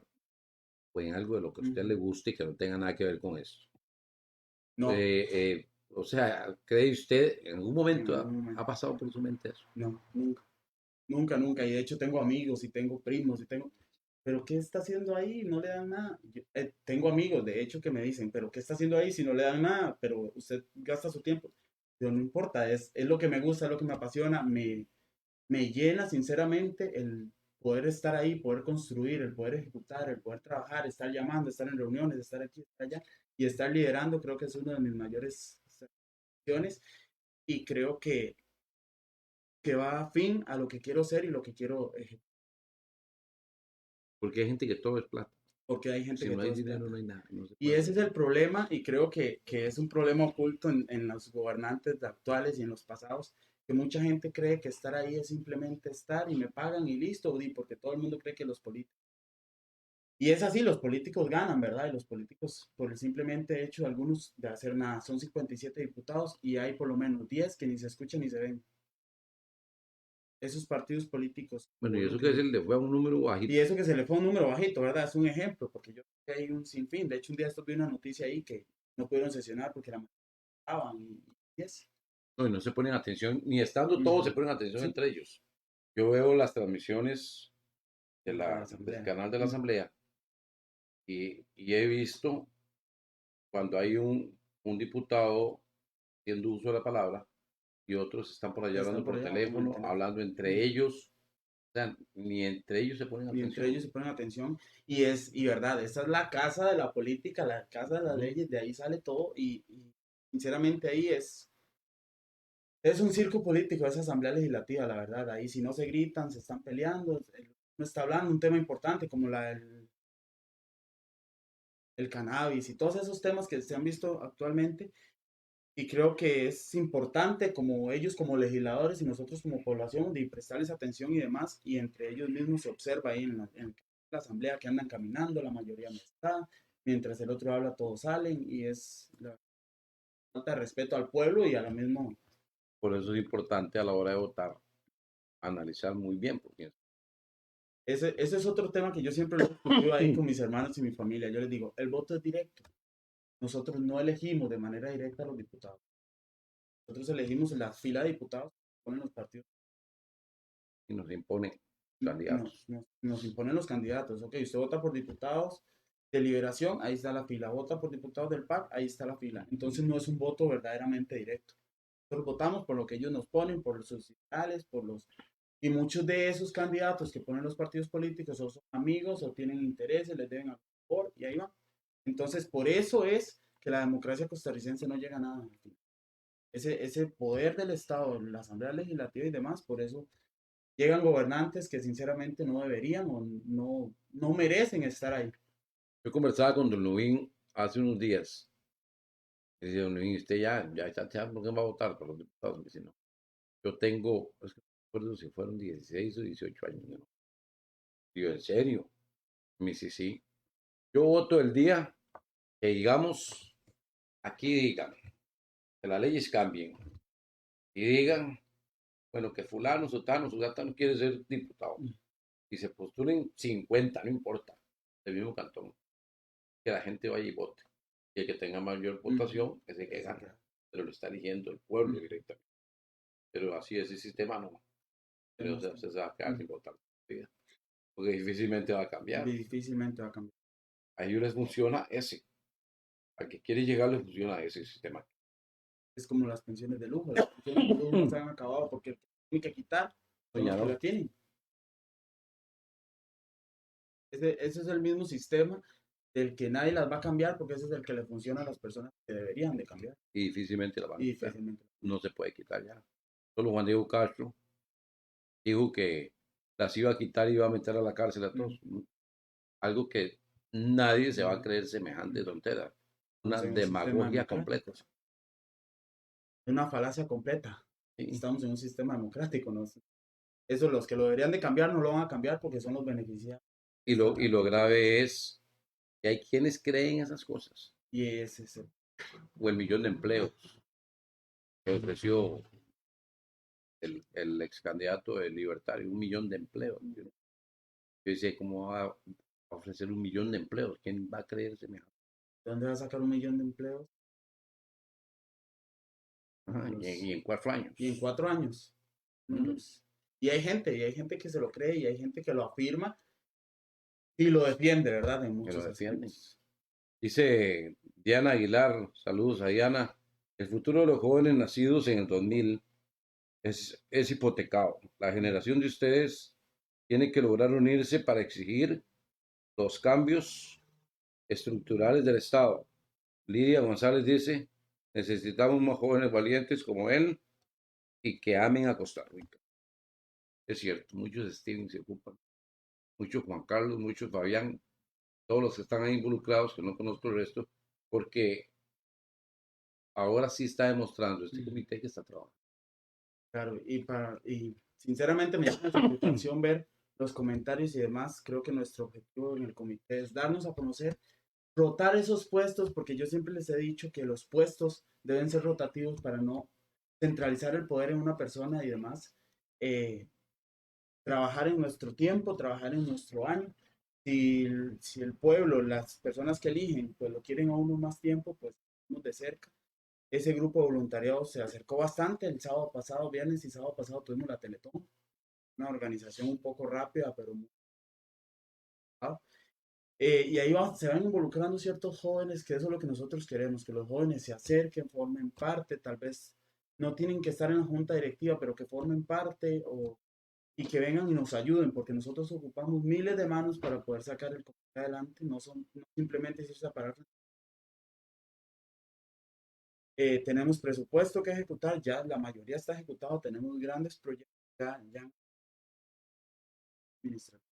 o en algo de lo que a Uh usted -huh. le guste y que no tenga nada que ver con esto? No, O sea, ¿cree usted en algún en momento algún ha momento. pasado por su mente eso? No, nunca. Nunca, nunca. Y de hecho tengo amigos y tengo primos y tengo... ¿Pero qué está haciendo ahí? No le dan nada. Tengo amigos, de hecho, que me dicen, ¿pero qué está haciendo ahí si no le dan nada? Pero usted gasta su tiempo. Pero no importa, es lo que me gusta, es lo que me apasiona, me llena sinceramente el poder estar ahí, poder construir, el poder ejecutar, el poder trabajar, estar llamando, estar en reuniones, estar aquí, estar allá y estar liderando, creo que es una de mis mayores satisfacciones y creo que va a fin a lo que quiero ser y lo que quiero ejecutar, Porque hay gente que todo es plata. porque hay gente Si que no hay todo es dinero, plata. no hay nada. No se Y puede ese hacer es el nada. problema y creo que es un problema oculto en los gobernantes actuales y en los pasados, que mucha gente cree que estar ahí es simplemente estar y me pagan y listo, porque todo el mundo cree que los políticos... Y es así, los políticos ganan, ¿verdad? Y los políticos, por el simplemente hecho, algunos de hacer nada, son 57 diputados y hay por lo menos 10 que ni se escuchan ni se ven. Esos partidos políticos se Bueno, y eso que es involucren. el de fue a un número Y bajito. eso que se le fue un número bajito, ¿verdad? Es un ejemplo, porque yo creo que hay un sinfín. De hecho, un día esto vi una noticia ahí no pudieron sesionar porque la mayoría estaban y eso. No, y no se ponen atención, ni estando todos se Ujú. ponen atención Sí, entre ellos. Yo veo las transmisiones de la del asamblea. canal de la Ujú. Asamblea y he visto cuando hay un diputado haciendo uso de la palabra y otros están por allá Están hablando por por allá en el teléfono, teléfono. hablando entre Ujú. ellos, o sea, ni entre ellos se ponen Y entre ellos atención. se ponen atención. Y verdad, esta es la casa de la política, la casa de las Ujú. leyes, de ahí sale todo. Y sinceramente ahí es un circo político esa asamblea legislativa, la verdad. Ahí si no se gritan, se están peleando, no está hablando un tema importante como el cannabis y todos esos temas que se han visto actualmente. Y creo que es importante como ellos como legisladores y nosotros como población de prestarles atención y demás. Y entre ellos mismos se observa ahí en la asamblea que andan caminando, la mayoría no está. Mientras el otro habla, todos salen y es la falta de respeto al pueblo y a lo mismo. Por eso es importante a la hora de votar analizar muy bien, porque Ese es otro tema que yo siempre lo he discutido ahí con mis hermanos y mi familia. Yo les digo, el voto es directo. Nosotros no elegimos de manera directa a los diputados. Nosotros elegimos la fila de diputados que ponen los partidos si nos impone y candidatos. nos imponen los candidatos. Ok, usted vota por diputados de Liberación, ahí está la fila. Vota por diputados del PAC, ahí está la fila. Entonces no es un voto verdaderamente directo. Nosotros votamos por lo que ellos nos ponen, por sus ideales, por los... Y muchos de esos candidatos que ponen los partidos políticos o son amigos o tienen intereses, les deben a favor y ahí va. Entonces, por eso es que la democracia costarricense no llega a nada. Ese poder del Estado, la Asamblea Legislativa y demás, por eso llegan gobernantes que sinceramente no deberían o no merecen estar ahí. Yo conversaba con don Luis hace unos días. Y decía, don Luis, usted ya, ¿por qué va a votar por los diputados? Me dice, no, yo tengo, es que no recuerdo si fueron 16 o 18 años, ¿no? Digo, ¿en serio? Me dice, sí. Yo voto el día que digamos, aquí digan, que las leyes cambien y digan, bueno, que fulano, sotano, no quiere ser diputado. Y se postulen 50, no importa, del mismo cantón, que la gente vaya y vote. Y el que tenga mayor Ujú. votación es el que Ese gana. que- Pero lo está eligiendo el pueblo ujú. directamente. Pero así ese sistema no. Pero, o sea, usted se va a quedar Ujú. sin votar. ¿Sí? Porque difícilmente va a cambiar. Difícilmente va a cambiar. A ellos les funciona ese. Al que quiere llegar les funciona ese sistema. Es como las pensiones de lujo. Las pensiones de lujo no se han acabado porque el que tienen que quitar son los Doña que no. la tienen. Ese es el mismo sistema del que nadie las va a cambiar porque ese es el que le funciona a las personas que deberían de cambiar. Y difícilmente la van a Y quitar. difícilmente. No se puede quitar ya. Solo Juan Diego Castro dijo que las iba a quitar y iba a meter a la cárcel a Ujú. todos. Algo que nadie se va a No, creer semejante tontera. Una estamos en un sistema demagogia democrático. completa. Es una falacia completa. ¿Sí? Estamos en un sistema democrático, ¿no? Eso los que lo deberían de cambiar no lo van a cambiar porque son los beneficiados de Y esta lo tranquilidad. grave es que hay quienes creen esas cosas. Y ese es el... O el millón de empleos que ofreció el ex candidato de Libertario, 1 millón de empleos. Yo decía, ¿cómo va a ofrecer 1 millón de empleos? ¿Quién va a creer semejante? ¿De dónde va a sacar 1 millón de empleos? Ajá, Los... y en 4 años. Y en 4 años. ¿Mm? Y hay gente que se lo cree y hay gente que lo afirma y lo defiende, ¿verdad? En Que lo muchos defienden. aspectos. Dice Diana Aguilar, saludos a Diana. El futuro de los jóvenes nacidos en el 2000 es hipotecado. La generación de ustedes tiene que lograr unirse para exigir los cambios estructurales del Estado. Lidia González dice, necesitamos más jóvenes valientes como él y que amen a Costa Rica. Es cierto, muchos Steven se ocupan, muchos Juan Carlos, muchos Fabián, todos los que están ahí involucrados, que no conozco el resto, porque ahora sí está demostrando este Ujú. comité que está trabajando. Claro, y sinceramente me llama la satisfacción ver los comentarios y demás. Creo que nuestro objetivo en el comité es darnos a conocer, rotar esos puestos, porque yo siempre les he dicho que los puestos deben ser rotativos para no centralizar el poder en una persona y demás. Eh, Trabajar en nuestro tiempo, trabajar en nuestro año. Si el pueblo, las personas que eligen, pues lo quieren a uno más tiempo, pues de cerca. Ese grupo de voluntariado se acercó bastante el sábado pasado, viernes y sábado pasado tuvimos la Teletón, una organización un poco rápida, pero muy... y ahí se van involucrando ciertos jóvenes, que eso es lo que nosotros queremos, que los jóvenes se acerquen, formen parte, tal vez no tienen que estar en la junta directiva, pero que formen parte y que vengan y nos ayuden, porque nosotros ocupamos miles de manos para poder sacar el comité adelante, no simplemente irse a parar. Tenemos presupuesto que ejecutar, ya la mayoría está ejecutado, tenemos grandes proyectos ya administrativos.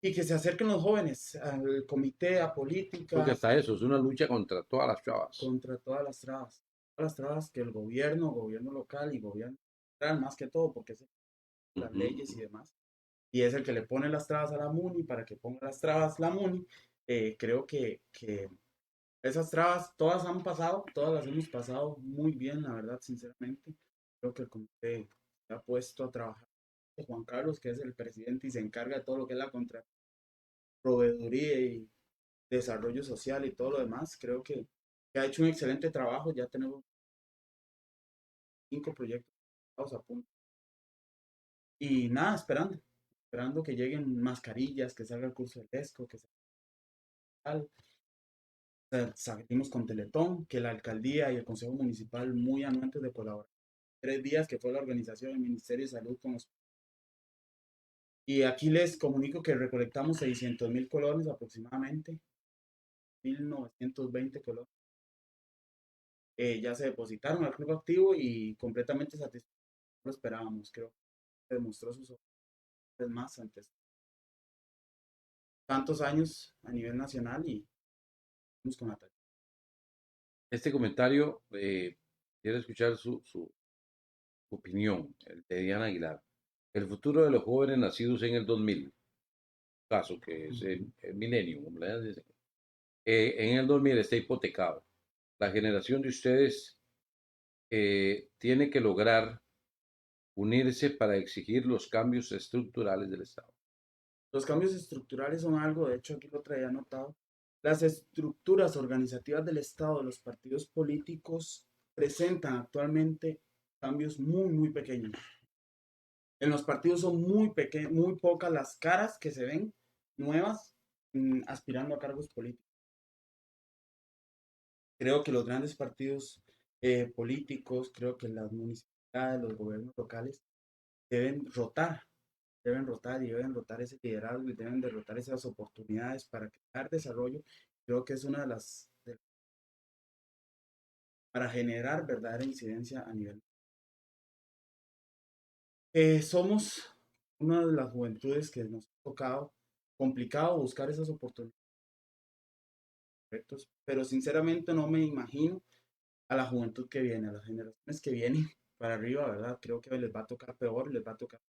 Y que se acerquen los jóvenes al comité, a Porque política, hasta eso es una lucha contra todas las trabas. contra todas las trabas que el gobierno local y gobierno central, más que todo, porque es las Ujú, leyes y ujú. demás, y es el que le pone las trabas a la MUNI para que ponga las trabas la MUNI. Creo que esas trabas todas han pasado, todas las hemos pasado muy bien, la verdad, sinceramente. Creo que el comité se ha puesto a trabajar. Juan Carlos, que es el presidente y se encarga de todo lo que es la contra proveeduría y desarrollo social y todo lo demás, creo que ha hecho un excelente trabajo. Ya tenemos 5 proyectos a punto. Y nada, esperando que lleguen mascarillas, que salga el curso del ESCO, que salga, salimos con Teletón, que la alcaldía y el consejo municipal muy anuentes de colaborar. 3 días que fue la organización del Ministerio de Salud con los... Y aquí les comunico que recolectamos 600.000 colones aproximadamente, 1920 colones. Ya se depositaron al club activo y completamente satisfechos. Lo esperábamos, creo que demostró sus ofertas más antes tantos años a nivel nacional y vamos con la tarea. Este comentario, quiero escuchar su opinión, el de Diana Aguilar. El futuro de los jóvenes nacidos en el 2000, caso que es el milenio, como le dicen, en el 2000 está hipotecado. La generación de ustedes tiene que lograr unirse para exigir los cambios estructurales del Estado. Los cambios estructurales son algo, de hecho aquí lo traía anotado. Las estructuras organizativas del Estado, de los partidos políticos, presentan actualmente cambios muy, muy pequeños. En los partidos son muy pocas las caras que se ven nuevas aspirando a cargos políticos. Creo que los grandes partidos políticos, creo que las municipalidades, los gobiernos locales deben rotar, y deben rotar ese liderazgo y deben derrotar esas oportunidades para crear desarrollo. Creo que es una de para generar verdadera incidencia a nivel. Somos una de las juventudes que nos ha tocado complicado buscar esas oportunidades, pero sinceramente no me imagino a la juventud que viene, a las generaciones que vienen para arriba, ¿verdad? Creo que les va a tocar peor, les va a tocar.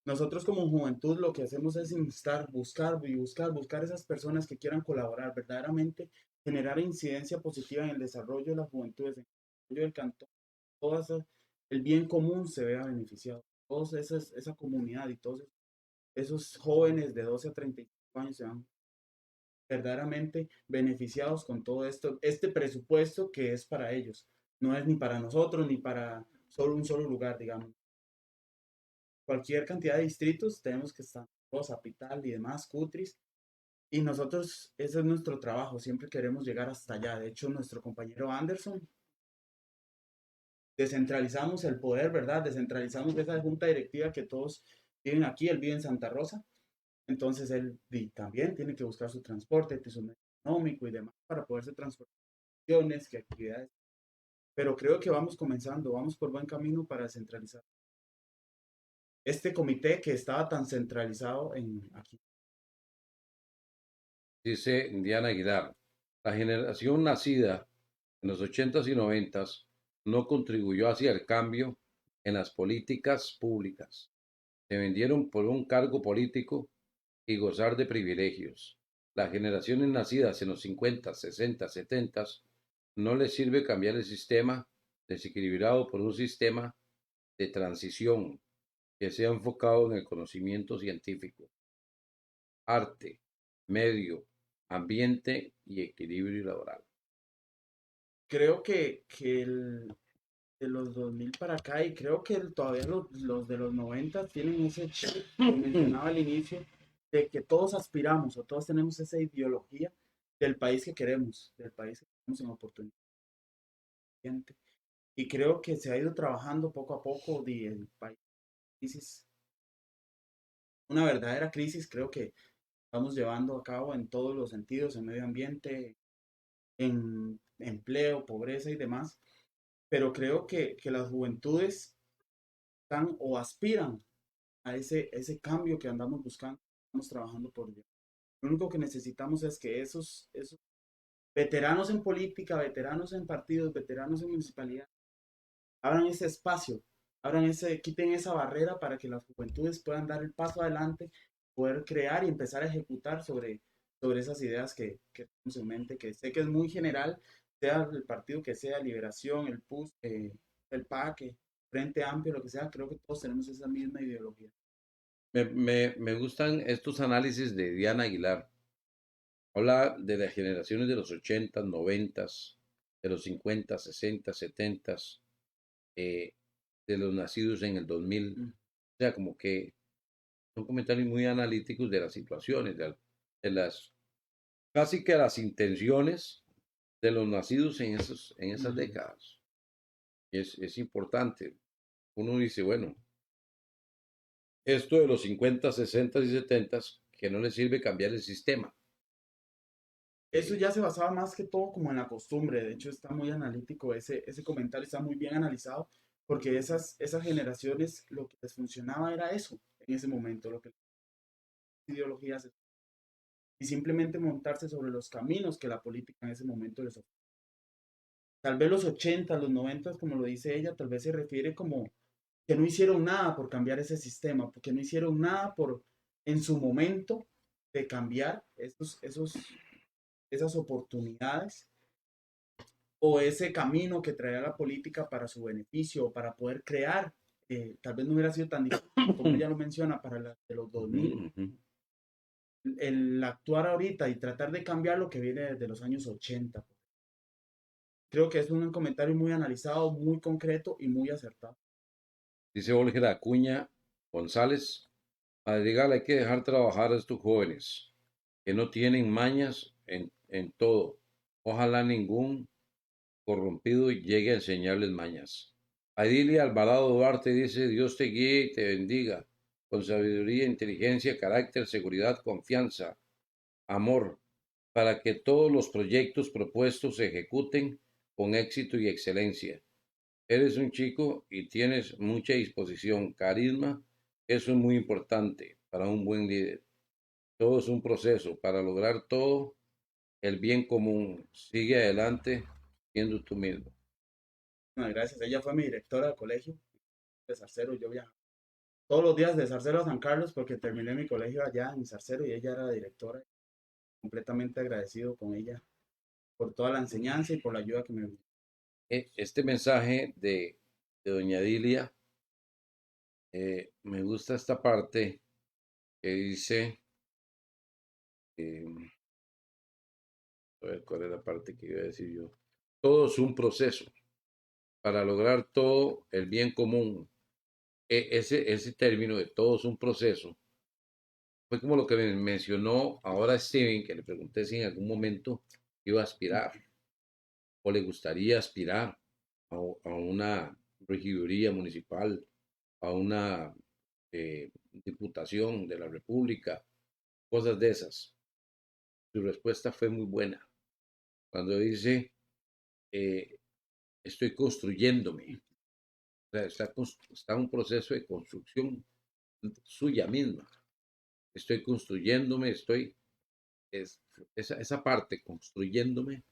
Nosotros como juventud lo que hacemos es instar, buscar y buscar esas personas que quieran colaborar, verdaderamente generar incidencia positiva en el desarrollo de las juventudes, en el desarrollo del cantón, todo el bien común se vea beneficiado, toda esa comunidad y todos esos jóvenes de 12 a 35 años se van verdaderamente beneficiados con todo esto, este presupuesto que es para ellos, no es ni para nosotros ni para solo un solo lugar, digamos. Cualquier cantidad de distritos tenemos que estar, Rosa, Pital y demás, Cutris, y nosotros, ese es nuestro trabajo, siempre queremos llegar hasta allá. De hecho, nuestro compañero Anderson, descentralizamos el poder, ¿verdad? Descentralizamos esa junta directiva que todos viven aquí, él vive en Santa Rosa, entonces él también tiene que buscar su transporte, su medio económico y demás para poderse transportar, que actividades. Pero creo que vamos comenzando, vamos por buen camino para descentralizar este comité que estaba tan centralizado aquí. Dice Diana Aguilar, la generación nacida en los 80s y 90s no contribuyó hacia el cambio en las políticas públicas. Se vendieron por un cargo político y gozar de privilegios. Las generaciones nacidas en los 50, 60, 70 no les sirve cambiar el sistema desequilibrado por un sistema de transición que sea enfocado en el conocimiento científico, arte, medio ambiente y equilibrio laboral. Creo que de los 2000 para acá, y creo que todavía los de los 90 tienen ese chip que mencionaba al inicio, de que todos aspiramos o todos tenemos esa ideología del país que queremos, del país que queremos en oportunidad. Y creo que se ha ido trabajando poco a poco de el país. Crisis, una verdadera crisis, creo que estamos llevando a cabo en todos los sentidos, en medio ambiente, en empleo, pobreza y demás. Pero creo que las juventudes están o aspiran a ese cambio que andamos buscando, estamos trabajando por ello. Lo único que necesitamos es que esos veteranos en política, veteranos en partidos, veteranos en municipalidad, abran ese espacio, quiten esa barrera para que las juventudes puedan dar el paso adelante, poder crear y empezar a ejecutar sobre esas ideas que tenemos en mente, que sé que es muy general, sea el partido que sea, Liberación, el PUS, el PAC, Frente Amplio, lo que sea, creo que todos tenemos esa misma ideología. Me gustan estos análisis de Diana Aguilar. Habla de las generaciones de los 80, 90, de los 50, 60, 70, eh, de los nacidos en el 2000. Mm. O sea, como que son comentarios muy analíticos de las situaciones, de las, casi que las intenciones de los nacidos en esas Ujú. décadas. Y es importante. Uno dice, bueno, esto de los 50, 60 y 70, que no le sirve cambiar el sistema. Eso Eh, ya se basaba más que todo como en la costumbre, de hecho está muy analítico, ese comentario está muy bien analizado, porque esas generaciones lo que les funcionaba era eso en ese momento, lo que las ideologías y simplemente montarse sobre los caminos que la política en ese momento les ofrece. Tal vez los 80, los 90, como lo dice ella, tal vez se refiere como que no hicieron nada por cambiar ese sistema, porque no hicieron nada por en su momento de cambiar esas oportunidades o ese camino que traía la política para su beneficio o para poder crear, tal vez no hubiera sido tan difícil como ella lo menciona para la de los 2000, ujú, ujú. el actuar ahorita y tratar de cambiar lo que viene desde los años 80. Creo que es un comentario muy analizado, muy concreto y muy acertado. Dice Olga Acuña González, Madrigal, hay que dejar trabajar a estos jóvenes que no tienen mañas en todo. Ojalá ningún corrompido llegue a enseñarles mañas. Adilia Alvarado Duarte dice, Dios te guíe y te bendiga, con sabiduría, inteligencia, carácter, seguridad, confianza, amor, para que todos los proyectos propuestos se ejecuten con éxito y excelencia. Eres un chico y tienes mucha disposición, carisma, eso es muy importante para un buen líder. Todo es un proceso. Para lograr todo, el bien común. Sigue adelante siendo tú mismo. Bueno, gracias. Ella fue mi directora de colegio de Zarcero. Yo viajaba todos los días de Zarcero a San Carlos porque terminé mi colegio allá en Zarcero y ella era directora. Completamente agradecido con ella por toda la enseñanza y por la ayuda que me dio. Este mensaje de doña Dilia, me gusta esta parte que dice, eh, a ver cuál es la parte que iba a decir yo. Todo es un proceso. Para lograr todo el bien común, ese término de todo es un proceso, fue como lo que me mencionó ahora Steven, que le pregunté si en algún momento iba a aspirar o le gustaría aspirar a una regiduría municipal, a una diputación de la República, cosas de esas. Su respuesta fue muy buena. Cuando dice, eh, estoy construyéndome, o sea, está en un proceso de construcción suya misma. Estoy construyéndome, es, esa parte, construyéndome,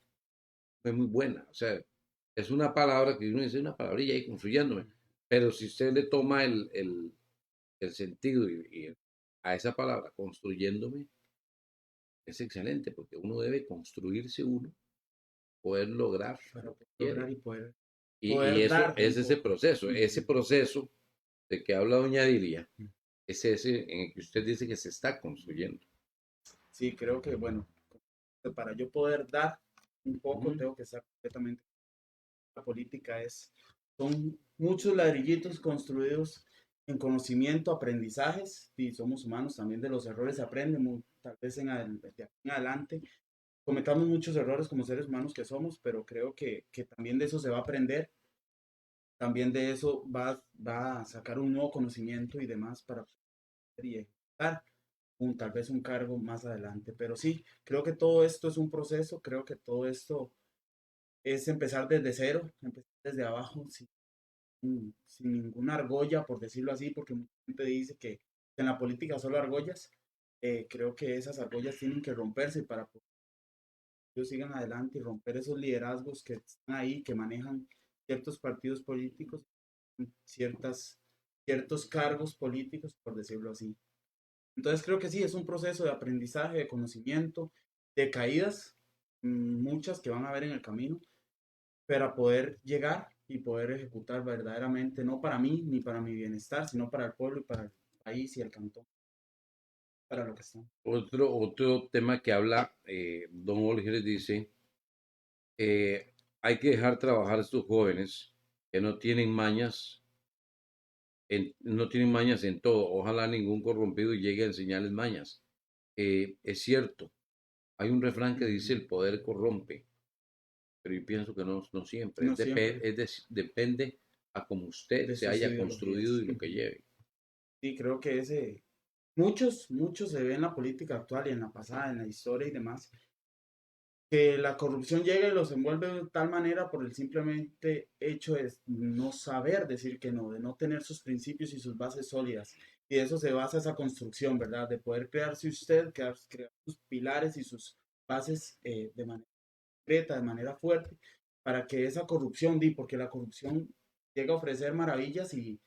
fue muy buena. O sea, es una palabra que uno dice, una palabrilla ahí, construyéndome. Pero si usted le toma el sentido y a esa palabra, construyéndome, es excelente, porque uno debe construirse uno, poder lograr Para lo que poder lograr quiere. y poder, Y poder eso dar es un poco. ese proceso de que habla doña Dilia, es ese en el que usted dice que se está construyendo. Sí, creo que, bueno, para yo poder dar un poco, Ujú. tengo que estar completamente. La política son muchos ladrillitos construidos en conocimiento, aprendizajes, y somos humanos, también de los errores se aprenden, tal vez de aquí en adelante cometamos muchos errores como seres humanos que somos, pero creo que también de eso se va a aprender, también de eso va a sacar un nuevo conocimiento y demás para poder y ejecutar tal vez un cargo más adelante. Pero sí, creo que todo esto es un proceso, creo que todo esto es empezar desde cero, empezar desde abajo, sin ninguna argolla, por decirlo así, porque mucha gente dice que en la política solo argollas. Creo que esas argollas tienen que romperse para que ellos sigan adelante y romper esos liderazgos que están ahí, que manejan ciertos partidos políticos, ciertas, ciertos cargos políticos, por decirlo así. Entonces creo que sí, es un proceso de aprendizaje, de conocimiento, de caídas, muchas que van a haber en el camino, para poder llegar y poder ejecutar verdaderamente, no para mí ni para mi bienestar, sino para el pueblo y para el país y el cantón, para lo que están. Otro tema que habla don Olger dice, hay que dejar trabajar a estos jóvenes que no tienen mañas en todo. Ojalá ningún corrompido llegue a enseñarles mañas. Es cierto, hay un refrán que dice Ujú. el poder corrompe, pero yo pienso que no siempre. No siempre, Depende a cómo usted de se sus haya construido ideologías. y lo que lleve. Sí, creo que muchos se ven en la política actual y en la pasada, en la historia y demás, que la corrupción llega y los envuelve de tal manera por el simplemente hecho de no saber decir que no, de no tener sus principios y sus bases sólidas. Y de eso se basa esa construcción, ¿verdad? De poder crearse usted, crear sus pilares y sus bases de manera concreta, de manera fuerte, para que esa corrupción, porque la corrupción llega a ofrecer maravillas y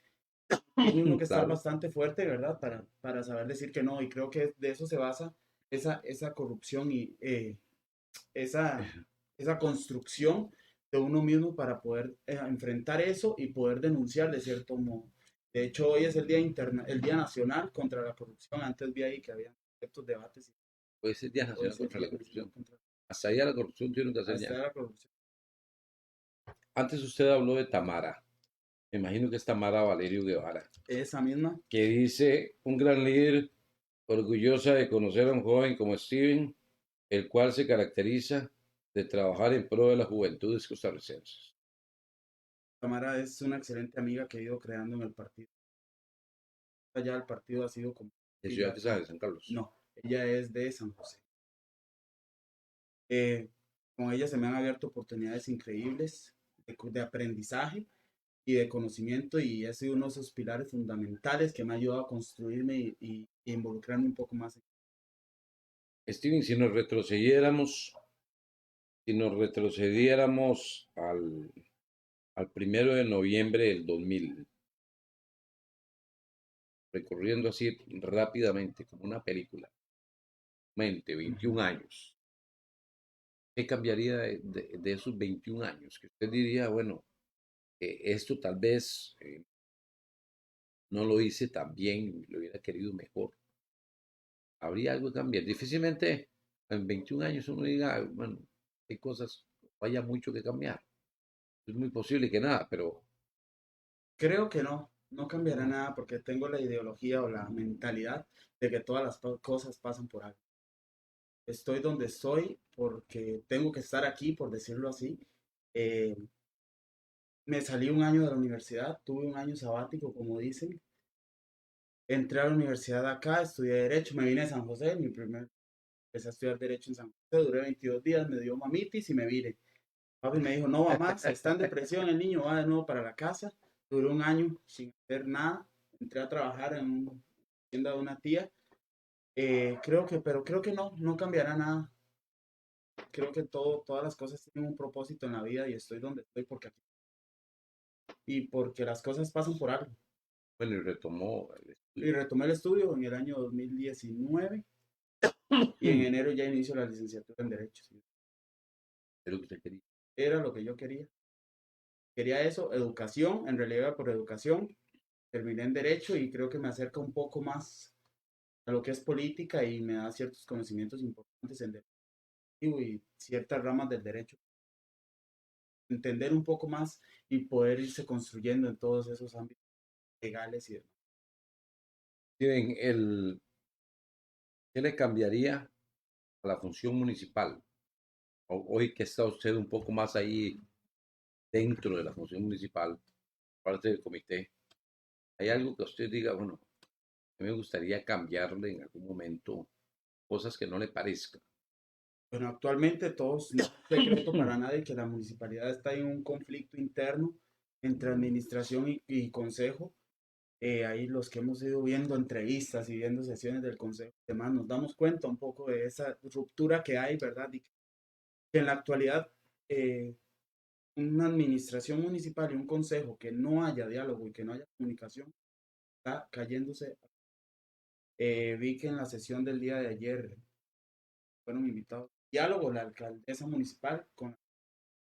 tiene uno que estar Claro, bastante fuerte, ¿verdad? Para saber decir que no. Y creo que de eso se basa esa corrupción y esa, esa construcción de uno mismo para poder enfrentar eso y poder denunciar de cierto modo. De hecho, hoy es el Día Nacional contra la Corrupción. Antes vi ahí que había ciertos debates. puede ser Día Hoy Nacional es el contra Día la Nacional Corrupción. contra Hasta allá la corrupción tiene que hacer ya. la corrupción. Antes usted habló de Tamara. Me imagino que es Tamara Valerio Guevara, Esa misma. que dice, un gran líder orgullosa de conocer a un joven como Steven, el cual se caracteriza de trabajar en pro de las juventudes costarricenses. Tamara es una excelente amiga que he ido creando en el partido. Ya el partido ha sido como De que Ciudad ya Quesada, de San Carlos. no, ella es de San José. Eh, con ella se me han abierto oportunidades increíbles de aprendizaje y de conocimiento y ha sido uno de esos pilares fundamentales que me ha ayudado a construirme y involucrarme un poco más. Steven, si nos retrocediéramos al 1 de noviembre del 2000, recorriendo así rápidamente como una película, 21 Ujú. años, ¿qué cambiaría de esos 21 años? Que usted diría, bueno, esto tal vez no lo hice tan bien, lo hubiera querido mejor. Habría algo que cambiar. Difícilmente en 21 años uno diga, bueno, hay cosas, vaya mucho que cambiar. Es muy posible que nada, pero Creo que no cambiará nada porque tengo la ideología o la mentalidad de que todas las cosas pasan por algo. Estoy donde estoy porque tengo que estar aquí, por decirlo así. Eh, Me salí un año de la universidad, tuve un año sabático, como dicen. Entré a la universidad acá, estudié Derecho, me vine a San José, empecé a estudiar Derecho en San José, duré 22 días, me dio mamitis y me vine. Papi me dijo, no va más, está en depresión, el niño va de nuevo para la casa. Duré un año sin hacer nada, entré a trabajar en una tienda de una tía. Pero creo que no cambiará nada. Creo que todas las cosas tienen un propósito en la vida y estoy donde estoy porque aquí, y porque las cosas pasan por algo. bueno, y retomó el Y estudio. retomé el estudio en el año 2019 y en enero ya inicio la licenciatura en Derecho. Sí. Es lo que usted quería. Era lo que yo quería. Quería eso, educación, en realidad por educación. Terminé en Derecho y creo que me acerca un poco más a lo que es política y me da ciertos conocimientos importantes en Derecho. y ciertas ramas del derecho, entender un poco más y poder irse construyendo en todos esos ámbitos legales y demás. Miren, ¿qué le cambiaría a la función municipal? Hoy que está usted un poco más ahí dentro de la función municipal, parte del comité, ¿hay algo que usted diga, bueno, a mí me gustaría cambiarle en algún momento cosas que no le parezcan? Bueno, actualmente todos, no es secreto para nadie que la municipalidad está en un conflicto interno entre administración y consejo. Ahí los que hemos ido viendo entrevistas y viendo sesiones del consejo y demás, nos damos cuenta un poco de esa ruptura que hay, ¿verdad? Y que en la actualidad eh, una administración municipal y un consejo que no haya diálogo y que no haya comunicación está cayéndose. Vi que en la sesión del día de ayer fueron invitados diálogo la alcaldesa municipal con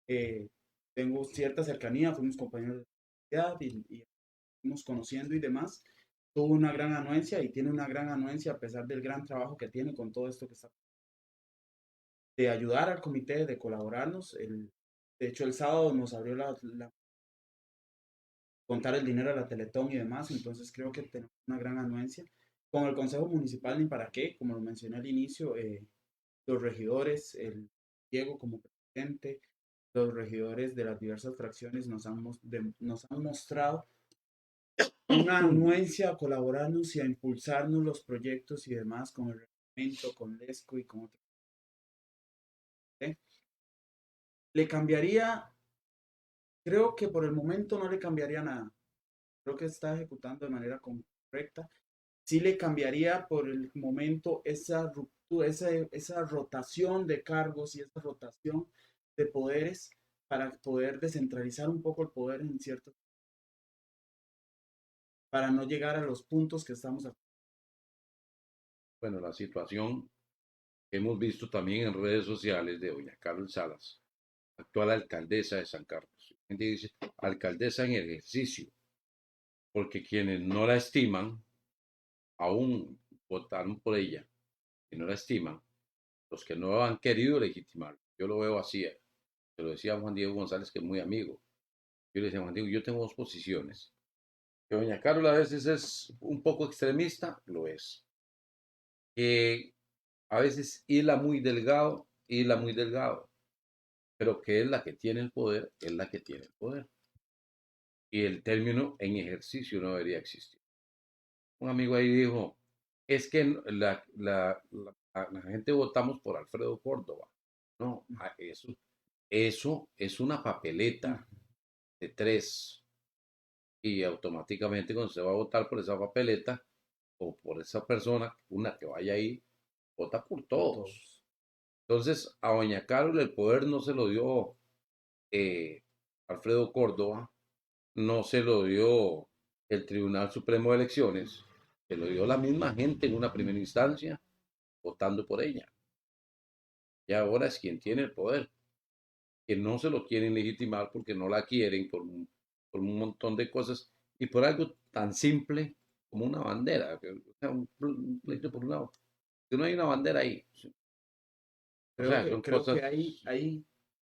eh, tengo cierta cercanía, fuimos compañeros de universidad y fuimos conociendo y demás. Tuvo una gran anuencia y tiene una gran anuencia a pesar del gran trabajo que tiene con todo esto que está de ayudar al comité, de colaborarnos. De hecho, el sábado nos abrió contar el dinero a la Teletón y demás, entonces creo que tenemos una gran anuencia. Con el Consejo Municipal ni para qué, como lo mencioné al inicio, los regidores, el Diego como presidente, los regidores de las diversas fracciones nos han mostrado una anuencia a colaborarnos y a impulsarnos los proyectos y demás con el reglamento, con LESCO y con otros. ¿Eh? ¿Le cambiaría? Creo que por el momento no le cambiaría nada. Creo que está ejecutando de manera correcta. Sí le cambiaría por el momento esa ruptura, esa rotación de cargos y esa rotación de poderes para poder descentralizar un poco el poder en ciertos, para no llegar a los puntos que estamos. Bueno, la situación que hemos visto también en redes sociales de doña Carol Salas, actual alcaldesa de San Carlos. La gente dice alcaldesa en ejercicio, porque quienes no la estiman, aún votaron por ella, y no la estiman, los que no han querido legitimar. Yo lo veo así, se lo decía a Juan Diego González, que es muy amigo. Yo le decía a Juan Diego, yo tengo dos posiciones. Que doña Carol a veces es un poco extremista, lo es. Que a veces hila muy delgado, pero que es la que tiene el poder, es la que tiene el poder. Y el término en ejercicio no debería existir. Un amigo ahí dijo, es que la gente votamos por Alfredo Córdoba. No, eso es una papeleta de tres. Y automáticamente cuando se va a votar por esa papeleta o por esa persona, una que vaya ahí, vota por Por todos. todos. Entonces, a doña Carol el poder no se lo dio Alfredo Córdoba, no se lo dio el Tribunal Supremo de Elecciones, se lo dio la misma gente en una primera instancia votando por ella. Y ahora es quien tiene el poder, que no se lo quieren legitimar porque no la quieren por un montón de cosas y por algo tan simple como una bandera. O sea, un pleito por un lado. Que no hay una bandera ahí. O sea, son Creo cosas. que hay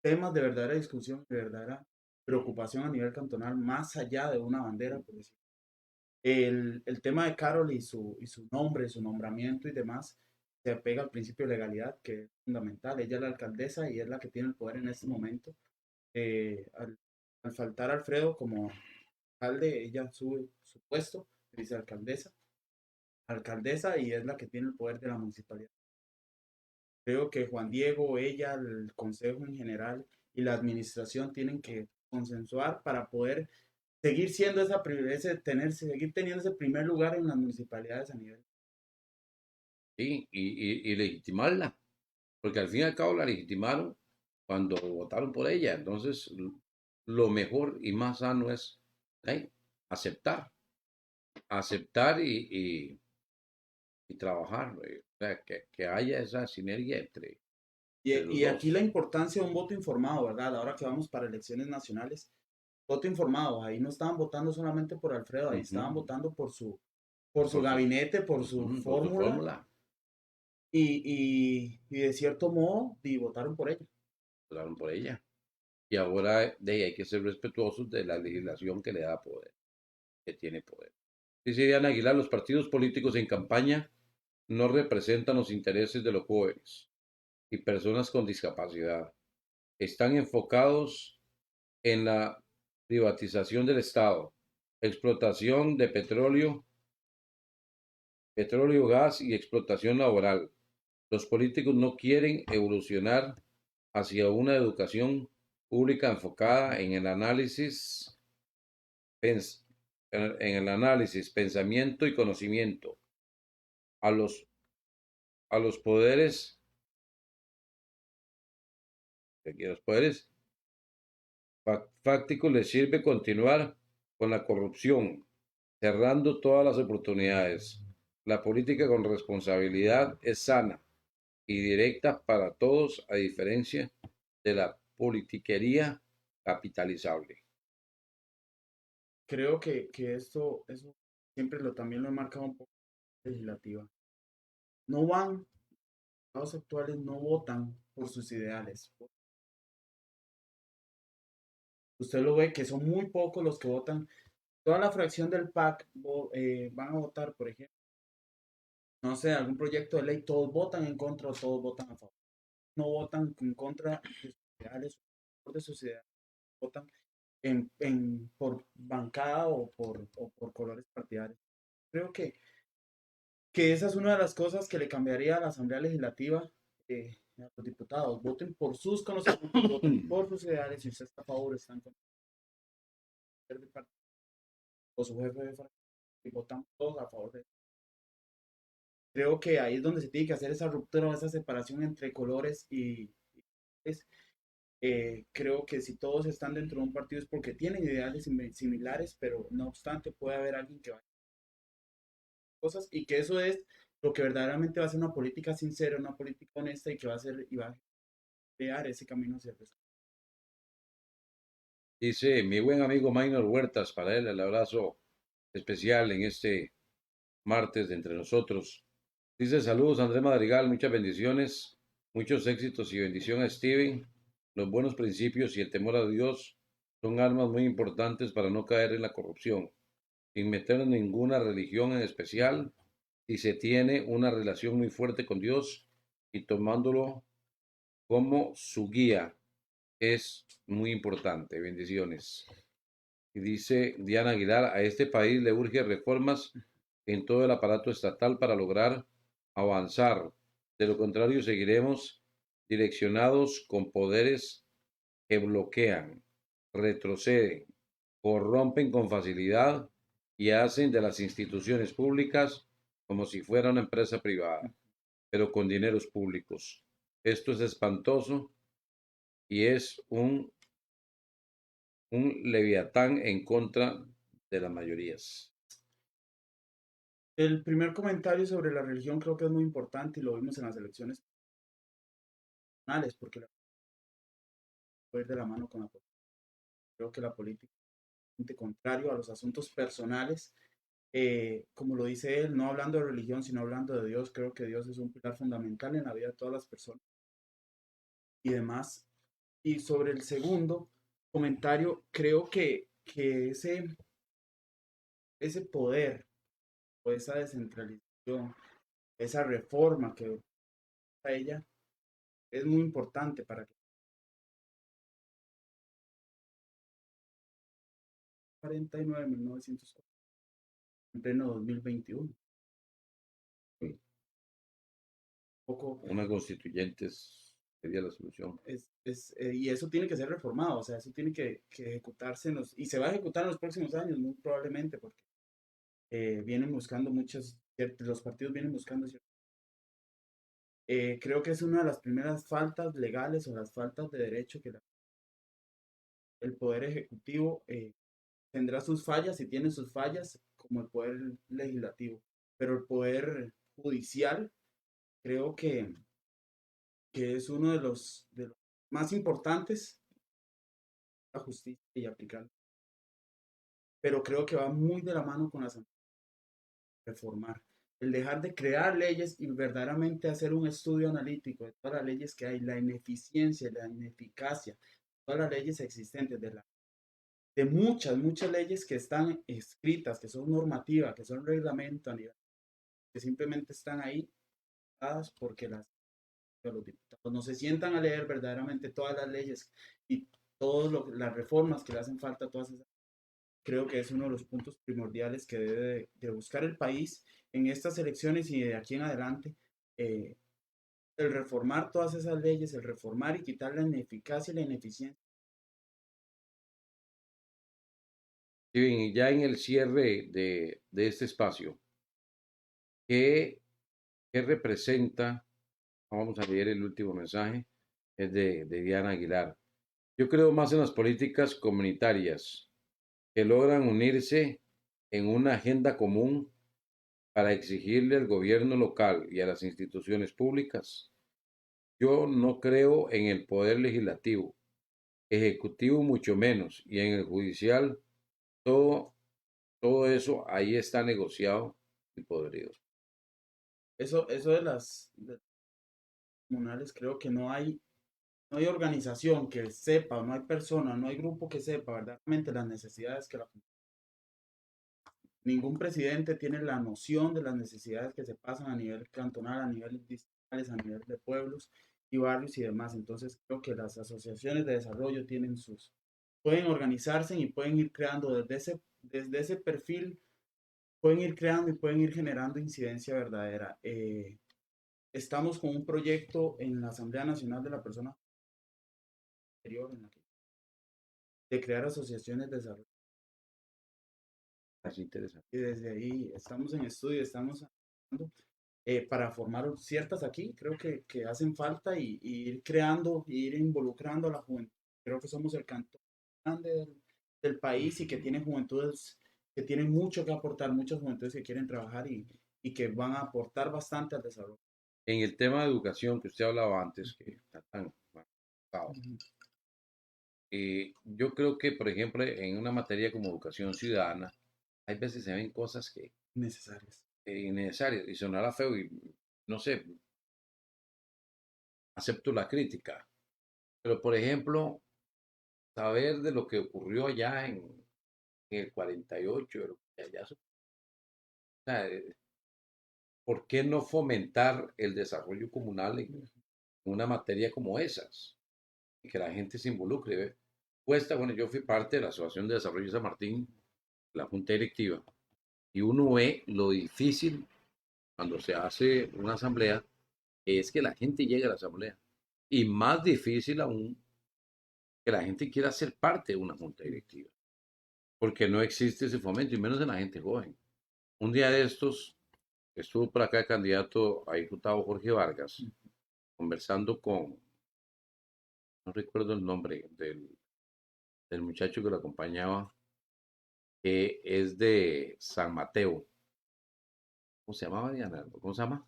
temas de verdadera discusión, de verdadera preocupación a nivel cantonal, más allá de una bandera, por decir. El tema de Carol y su nombre, su nombramiento y demás, se apega al principio de legalidad, que es fundamental. Ella es la alcaldesa y es la que tiene el poder en este momento. Eh, al, al faltar Alfredo como alcalde, ella sube su puesto, vicealcaldesa, alcaldesa y es la que tiene el poder de la municipalidad. Creo que Juan Diego, ella, el consejo en general y la administración tienen que consensuar para poder seguir siendo seguir teniendo ese primer lugar en las municipalidades a nivel. Sí, y legitimarla, porque al fin y al cabo la legitimaron cuando votaron por ella. Entonces, lo mejor y más sano es ¿eh? aceptar, aceptar y trabajar, o sea, que haya esa sinergia entre los Y aquí la dos. importancia de un voto informado, ¿verdad? Ahora que vamos para elecciones nacionales, voto informado, ahí no estaban votando solamente por Alfredo, ahí estaban Ujú, votando por su por su, gabinete, por su ujú, por su fórmula fórmula. y de cierto modo votaron por ella. Votaron por ella. Y ahora hay que ser respetuosos de la legislación que le da poder, que tiene poder. Dice Diana Aguilar, los partidos políticos en campaña no representan los intereses de los jóvenes y personas con discapacidad. Están enfocados en la privatización del Estado, explotación de petróleo, gas y explotación laboral. Los políticos no quieren evolucionar hacia una educación pública enfocada pens- en el análisis, pensamiento y conocimiento. A los, a los poderes, los poderes fácticos les sirve continuar con la corrupción, cerrando todas las oportunidades. La política con responsabilidad es sana y directa para todos, a diferencia de la politiquería capitalizable. Creo que esto, eso siempre también lo he marcado un poco legislativa. No van, los actuales no votan por sus ideales. Usted lo ve que son muy pocos los que votan. Toda la fracción del PAC van a votar, por ejemplo, no sé, algún proyecto de ley, todos votan en contra o todos votan a favor. No votan en contra de sus ideales, de sus ideales, votan por bancada o por colores partidarios. Creo que esa es una de las cosas que le cambiaría a la Asamblea Legislativa, a los diputados. Voten por sus conocimientos, voten por sus ideales. Si usted está a favor, están con el partido o su jefe de fracción y votan todos a favor de. Creo que ahí es donde se tiene que hacer esa ruptura, esa separación entre colores creo que si todos están dentro de un partido es porque tienen ideales similares, pero no obstante puede haber alguien que vaya a cosas y que eso es lo que verdaderamente va a ser una política sincera, una política honesta y que va a ser y va a crear ese camino hacia el desarrollo. Dice mi buen amigo Maynor Huertas, para él el abrazo especial en este martes de entre nosotros. Dice saludos Andrés Madrigal, muchas bendiciones, muchos éxitos y bendición a Steven. Los buenos principios y el temor a Dios son armas muy importantes para no caer en la corrupción, sin meter en ninguna religión en especial, si se tiene una relación muy fuerte con Dios y tomándolo como su guía es muy importante. Bendiciones. Y dice Diana Aguilar, a este país le urge reformas en todo el aparato estatal para lograr avanzar. De lo contrario, seguiremos direccionados con poderes que bloquean, retroceden, corrompen con facilidad y hacen de las instituciones públicas como si fuera una empresa privada, pero con dineros públicos. Esto es espantoso y es un leviatán en contra de las mayorías. El primer comentario sobre la religión creo que es muy importante y lo vimos en las elecciones nacionales, porque la puede ir de la mano con la política. Creo que la política es contrario a los asuntos personales. Como lo dice él, no hablando de religión, sino hablando de Dios, creo que Dios es un pilar fundamental en la vida de todas las personas y demás. Y sobre el segundo comentario, creo que ese poder o esa descentralización, esa reforma que a ella es muy importante para que 49.904 en pleno 2021. Poco Una constituyente sería la solución. y eso tiene que ser reformado, o sea, eso tiene que ejecutarse y se va a ejecutar en los próximos años, muy probablemente, porque vienen buscando los partidos vienen buscando. Creo que es una de las primeras faltas legales o las faltas de derecho que el Poder Ejecutivo tendrá sus fallas y tiene sus fallas como el Poder Legislativo, pero el Poder Judicial creo que es uno de los más importantes, la justicia y aplicar, pero creo que va muy de la mano con la reformar. el dejar de crear leyes y verdaderamente hacer un estudio analítico de todas las leyes que hay, la ineficiencia, la ineficacia, todas las leyes existentes, de muchas leyes que están escritas, que son normativas, que son reglamento a nivel, que simplemente están ahí dadas porque los diputados no se sientan a leer verdaderamente todas las leyes y todas las reformas que le hacen falta a todas esas. Creo que es uno de los puntos primordiales que debe de buscar el país en estas elecciones y de aquí en adelante. eh, el reformar todas esas leyes, el reformar y quitar la ineficacia y la ineficiencia. Y ya en el cierre de este espacio, ¿qué, qué representa? Vamos a leer el último mensaje, es de Diana Aguilar. Yo creo más en las políticas comunitarias que logran unirse en una agenda común para exigirle al gobierno local y a las instituciones públicas. Yo no creo en el poder legislativo, ejecutivo mucho menos, y en el judicial todo, todo eso ahí está negociado y podrido. Eso de las comunales, creo que no hay organización que sepa, no hay persona, no hay grupo que sepa verdaderamente las necesidades que ningún presidente tiene la noción de las necesidades que se pasan a nivel cantonal, a nivel distritales, a nivel de pueblos y barrios y demás. Entonces creo que las asociaciones de desarrollo pueden organizarse y pueden ir creando desde ese perfil, pueden ir creando y pueden ir generando incidencia verdadera. Estamos con un proyecto en la Asamblea Nacional de la Persona Anterior, de crear asociaciones de desarrollo. Es interesante. Y desde ahí estamos en estudio, estamos trabajando, para formar ciertas aquí, creo que hacen falta y ir creando, y ir involucrando a la juventud. Creo que somos el cantón grande del país y que tiene juventudes que tienen mucho que aportar, muchas juventudes que quieren trabajar y que van a aportar bastante al desarrollo. En el tema de educación que usted hablaba antes, que está tan avanzado, Ujú. yo creo que, por ejemplo, en una materia como educación ciudadana, hay veces se ven cosas que Necesarias. innecesarias y sonará feo y no sé, acepto la crítica, pero por ejemplo, saber de lo que ocurrió allá en el 48, de lo que allá, o sea, ¿por qué no fomentar el desarrollo comunal en una materia como esas? Y que la gente se involucre. ¿Ve? Cuesta, bueno, yo fui parte de la Asociación de Desarrollo de San Martín, la junta directiva, y uno ve lo difícil cuando se hace una asamblea, es que la gente llegue a la asamblea. Y más difícil aún que la gente quiera ser parte de una junta directiva, porque no existe ese fomento, y menos en la gente joven. Un día de estos estuvo por acá el candidato a diputado Jorge Vargas, conversando con, no recuerdo el nombre del muchacho que lo acompañaba, que es de San Mateo. ¿Cómo se llamaba, Diana? ¿Cómo se llama?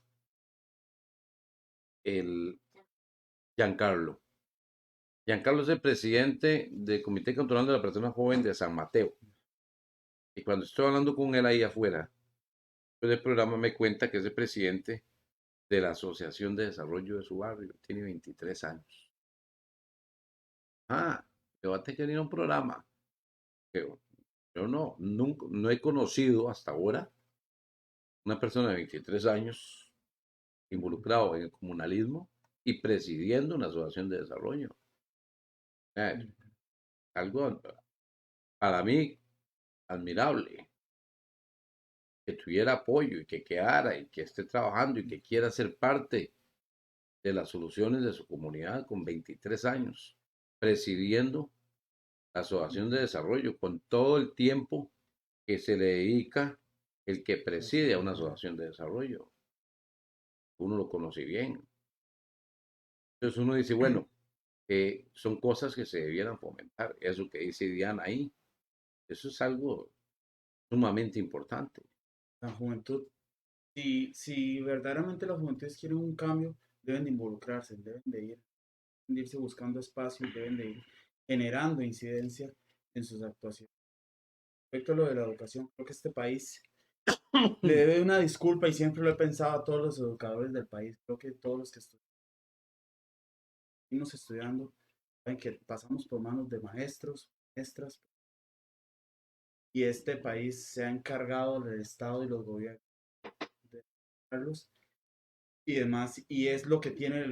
El Giancarlo. Giancarlo es el presidente del Comité Controlando de la Persona Joven de San Mateo. Y cuando estoy hablando con él ahí afuera, después del programa me cuenta que es el presidente de la Asociación de Desarrollo de su barrio. Tiene 23 años. Ah, yo voy a tener que venir a un programa. Pero yo no, nunca, no he conocido hasta ahora una persona de 23 años involucrado en el comunalismo y presidiendo una asociación de desarrollo. Algo para mí admirable, que tuviera apoyo y que quedara y que esté trabajando y que quiera ser parte de las soluciones de su comunidad con 23 años, presidiendo la asociación de desarrollo con todo el tiempo que se le dedica el que preside a una asociación de desarrollo. Uno lo conoce bien. Entonces uno dice, bueno, son cosas que se debieran fomentar. Eso que dice Diana ahí, eso es algo sumamente importante. La juventud, si verdaderamente las juventudes quieren un cambio, deben de involucrarse, deben de irse buscando espacios, deben de ir generando incidencia en sus actuaciones. Respecto a lo de la educación, creo que este país le debe una disculpa y siempre lo he pensado a todos los educadores del país. Creo que todos los que estuvimos estudiando saben que pasamos por manos de maestros, maestras, y este país se ha encargado del Estado y los gobiernos de educarlos y demás, y es lo que tiene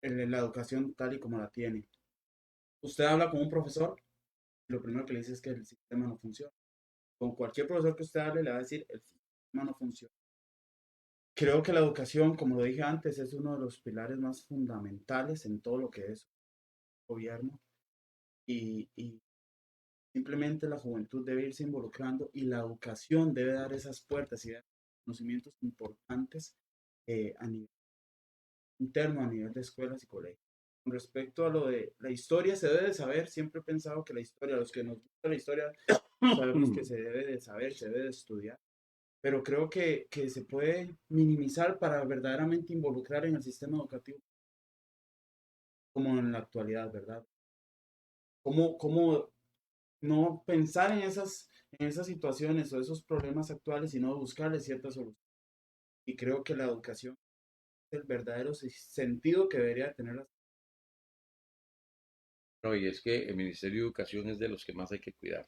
la educación tal y como la tiene. Usted habla con un profesor, y lo primero que le dice es que el sistema no funciona. Con cualquier profesor que usted hable, le va a decir el sistema no funciona. Creo que la educación, como lo dije antes, es uno de los pilares más fundamentales en todo lo que es gobierno y simplemente la juventud debe irse involucrando y la educación debe dar esas puertas y dar conocimientos importantes a nivel interno, a nivel de escuelas y colegios. Con respecto a lo de la historia, se debe de saber, siempre he pensado que la historia, los que nos gusta la historia, sabemos que se debe de saber, se debe de estudiar, pero creo que se puede minimizar para verdaderamente involucrar en el sistema educativo como en la actualidad, ¿verdad? ¿Cómo no pensar en esas situaciones o esos problemas actuales, sino buscarle ciertas soluciones? Y creo que la educación es el verdadero sentido que debería tener la... No, y es que el Ministerio de Educación es de los que más hay que cuidar.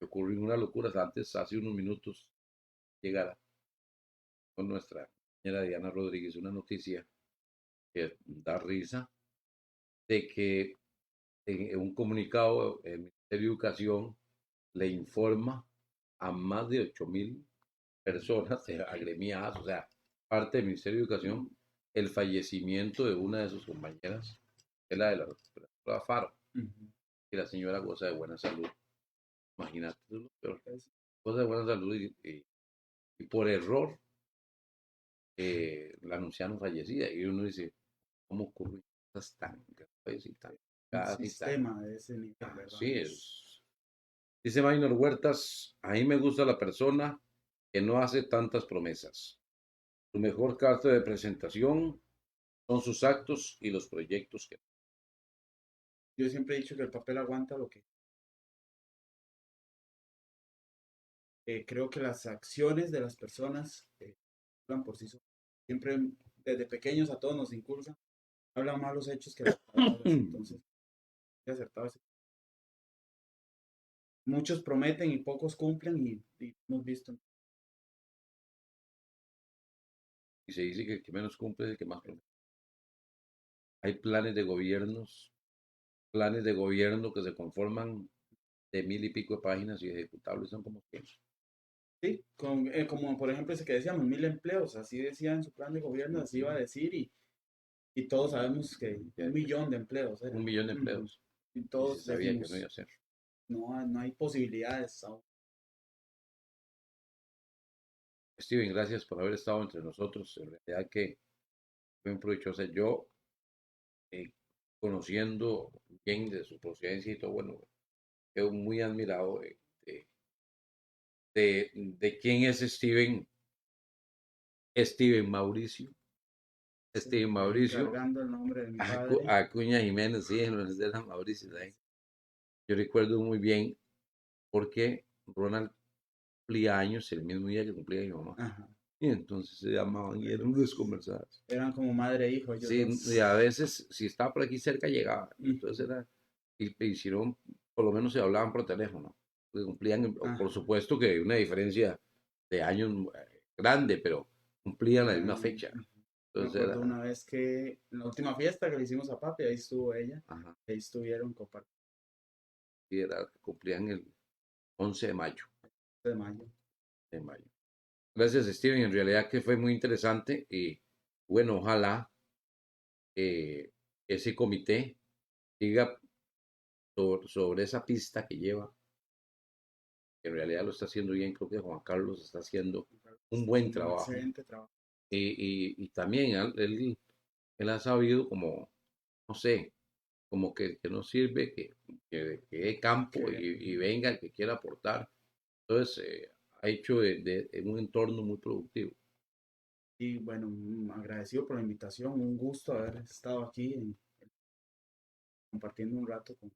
Ocurrió una locura antes, hace unos minutos, llegara con nuestra compañera Diana Rodríguez una noticia que da risa de que en un comunicado el Ministerio de Educación le informa a más de 8.000 personas agremiadas, o sea, parte del Ministerio de Educación, el fallecimiento de una de sus compañeras, que es la de la doctora Faro, Ujú. y la señora goza de buena salud. Imagínate, eso es lo peor. Es- Goza de buena salud y por error la anunciaron fallecida. Y uno dice, ¿cómo ocurren cosas tan graves y tan un graves y tan... sistema de ese nivel, ¿verdad? Así es. Dice Maynor Huertas, a mí me gusta la persona que no hace tantas promesas. Su mejor carta de presentación son sus actos y los proyectos que... Yo siempre he dicho que el papel aguanta lo que... creo que las acciones de las personas hablan por sí solas. Siempre, desde pequeños a todos nos inculcan, hablan más los hechos que las palabras. Entonces, he acertado. Muchos prometen y pocos cumplen y hemos visto. Y se dice que el que menos cumple es el que más promete. Hay planes de gobierno que se conforman de 1.000 y pico de páginas y ejecutables son como 100. Sí, como por ejemplo ese que decíamos, 1.000 empleos, así decía en su plan de gobierno, así iba a decir y todos sabemos que 1.000.000 de empleos era. 1.000.000 de Ujú. empleos. Y Y se todos sabía que no iba decimos, a ser. no hay posibilidades aún. Steven, gracias por haber estado entre nosotros. En realidad que fue muy provechosa. Yo, eh, conociendo bien de su procedencia y todo, bueno, quedo muy admirado de quién es Steven Mauricio. Sí, Steven ahí Mauricio, cargando el nombre de mi padre. Acuña Jiménez, sí, no es de la Mauricio. ¿Sí? Yo recuerdo muy bien porque Ronald cumplía años el mismo día que cumplía mi mamá. Ajá. Y entonces se llamaban y eran unas conversadas. Eran como madre e hijo, ellos Sí, y a dos. veces, si estaba por aquí cerca, llegaba. Y entonces Ujú. era, y hicieron, por lo menos se hablaban por teléfono. Porque cumplían, por Ajá. supuesto que hay una diferencia de años grande, pero cumplían la misma Eran, fecha. ujú. Me Entonces acuerdo era, una vez que en la última fiesta que le hicimos a papi, ahí estuvo ella, ajá, ahí estuvieron compartiendo sí, cumplían el 11 de mayo. de mayo. De mayo. Gracias, Steven. En realidad que fue muy interesante y bueno, ojalá ese comité siga sobre esa pista que lleva, que en realidad lo está haciendo bien. Creo que Juan Carlos está haciendo un Está buen haciendo un trabajo excelente trabajo. y también él ha sabido como, no sé, como que no sirve que dé campo Que, y venga el que quiera aportar. Entonces, ha hecho de un entorno muy productivo. y bueno, agradecido por la invitación, un gusto haber estado aquí compartiendo un rato con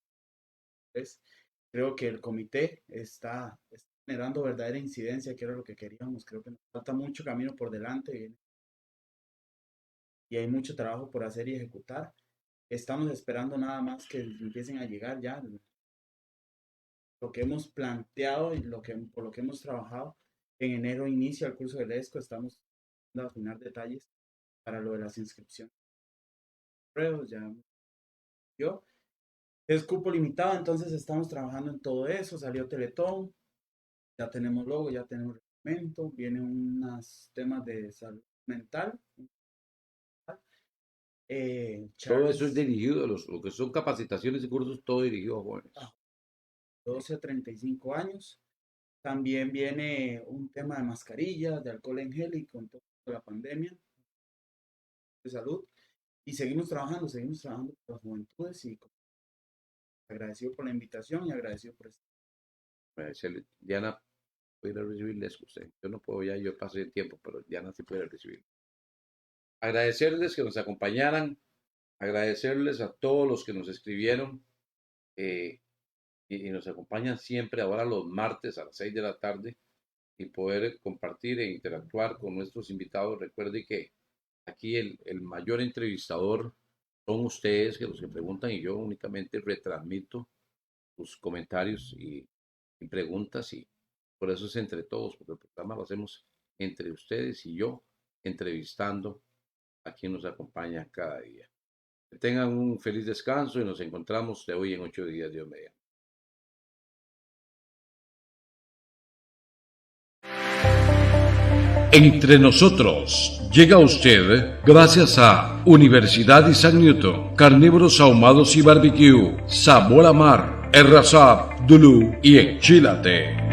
ustedes. Creo que el comité está generando verdadera incidencia, que era lo que queríamos. Creo que nos falta mucho camino por delante y hay mucho trabajo por hacer y ejecutar. Estamos esperando nada más que empiecen a llegar ya lo que hemos planteado y por lo que hemos trabajado. En enero inicia el curso del ESCO, estamos a afinar detalles para lo de las inscripciones. Ya yo es cupo limitado, entonces estamos trabajando en todo eso. Salió Teletón, ya tenemos logo, ya tenemos reglamento, vienen unos temas de salud mental. Todo eso es dirigido a lo que son capacitaciones y cursos, todo dirigido a jóvenes. 12 a 35 años. También viene un tema de mascarillas, de alcohol en gel y con toda la pandemia de salud. Y seguimos trabajando por las juventudes y agradecido por la invitación y agradecido por esto. Agradecerle. Diana, puede recibirles usted. Yo no puedo ya, yo pasé el tiempo, pero Diana sí puede recibir. Agradecerles que nos acompañaran, agradecerles a todos los que nos escribieron y nos acompañan siempre ahora los martes a las 6 de la tarde y poder compartir e interactuar con nuestros invitados. Recuerde que aquí el mayor entrevistador son ustedes, que los que preguntan, y yo únicamente retransmito sus comentarios y preguntas, y por eso es entre todos, porque el programa lo hacemos entre ustedes y yo, entrevistando a quien nos acompaña cada día. Que tengan un feliz descanso y nos encontramos de hoy en 8 días, Dios mediante. Entre nosotros llega usted gracias a Universidad Isaac Newton, carnívoros ahumados y barbecue, sabor a mar, Errasab, Dulú y Enchilate.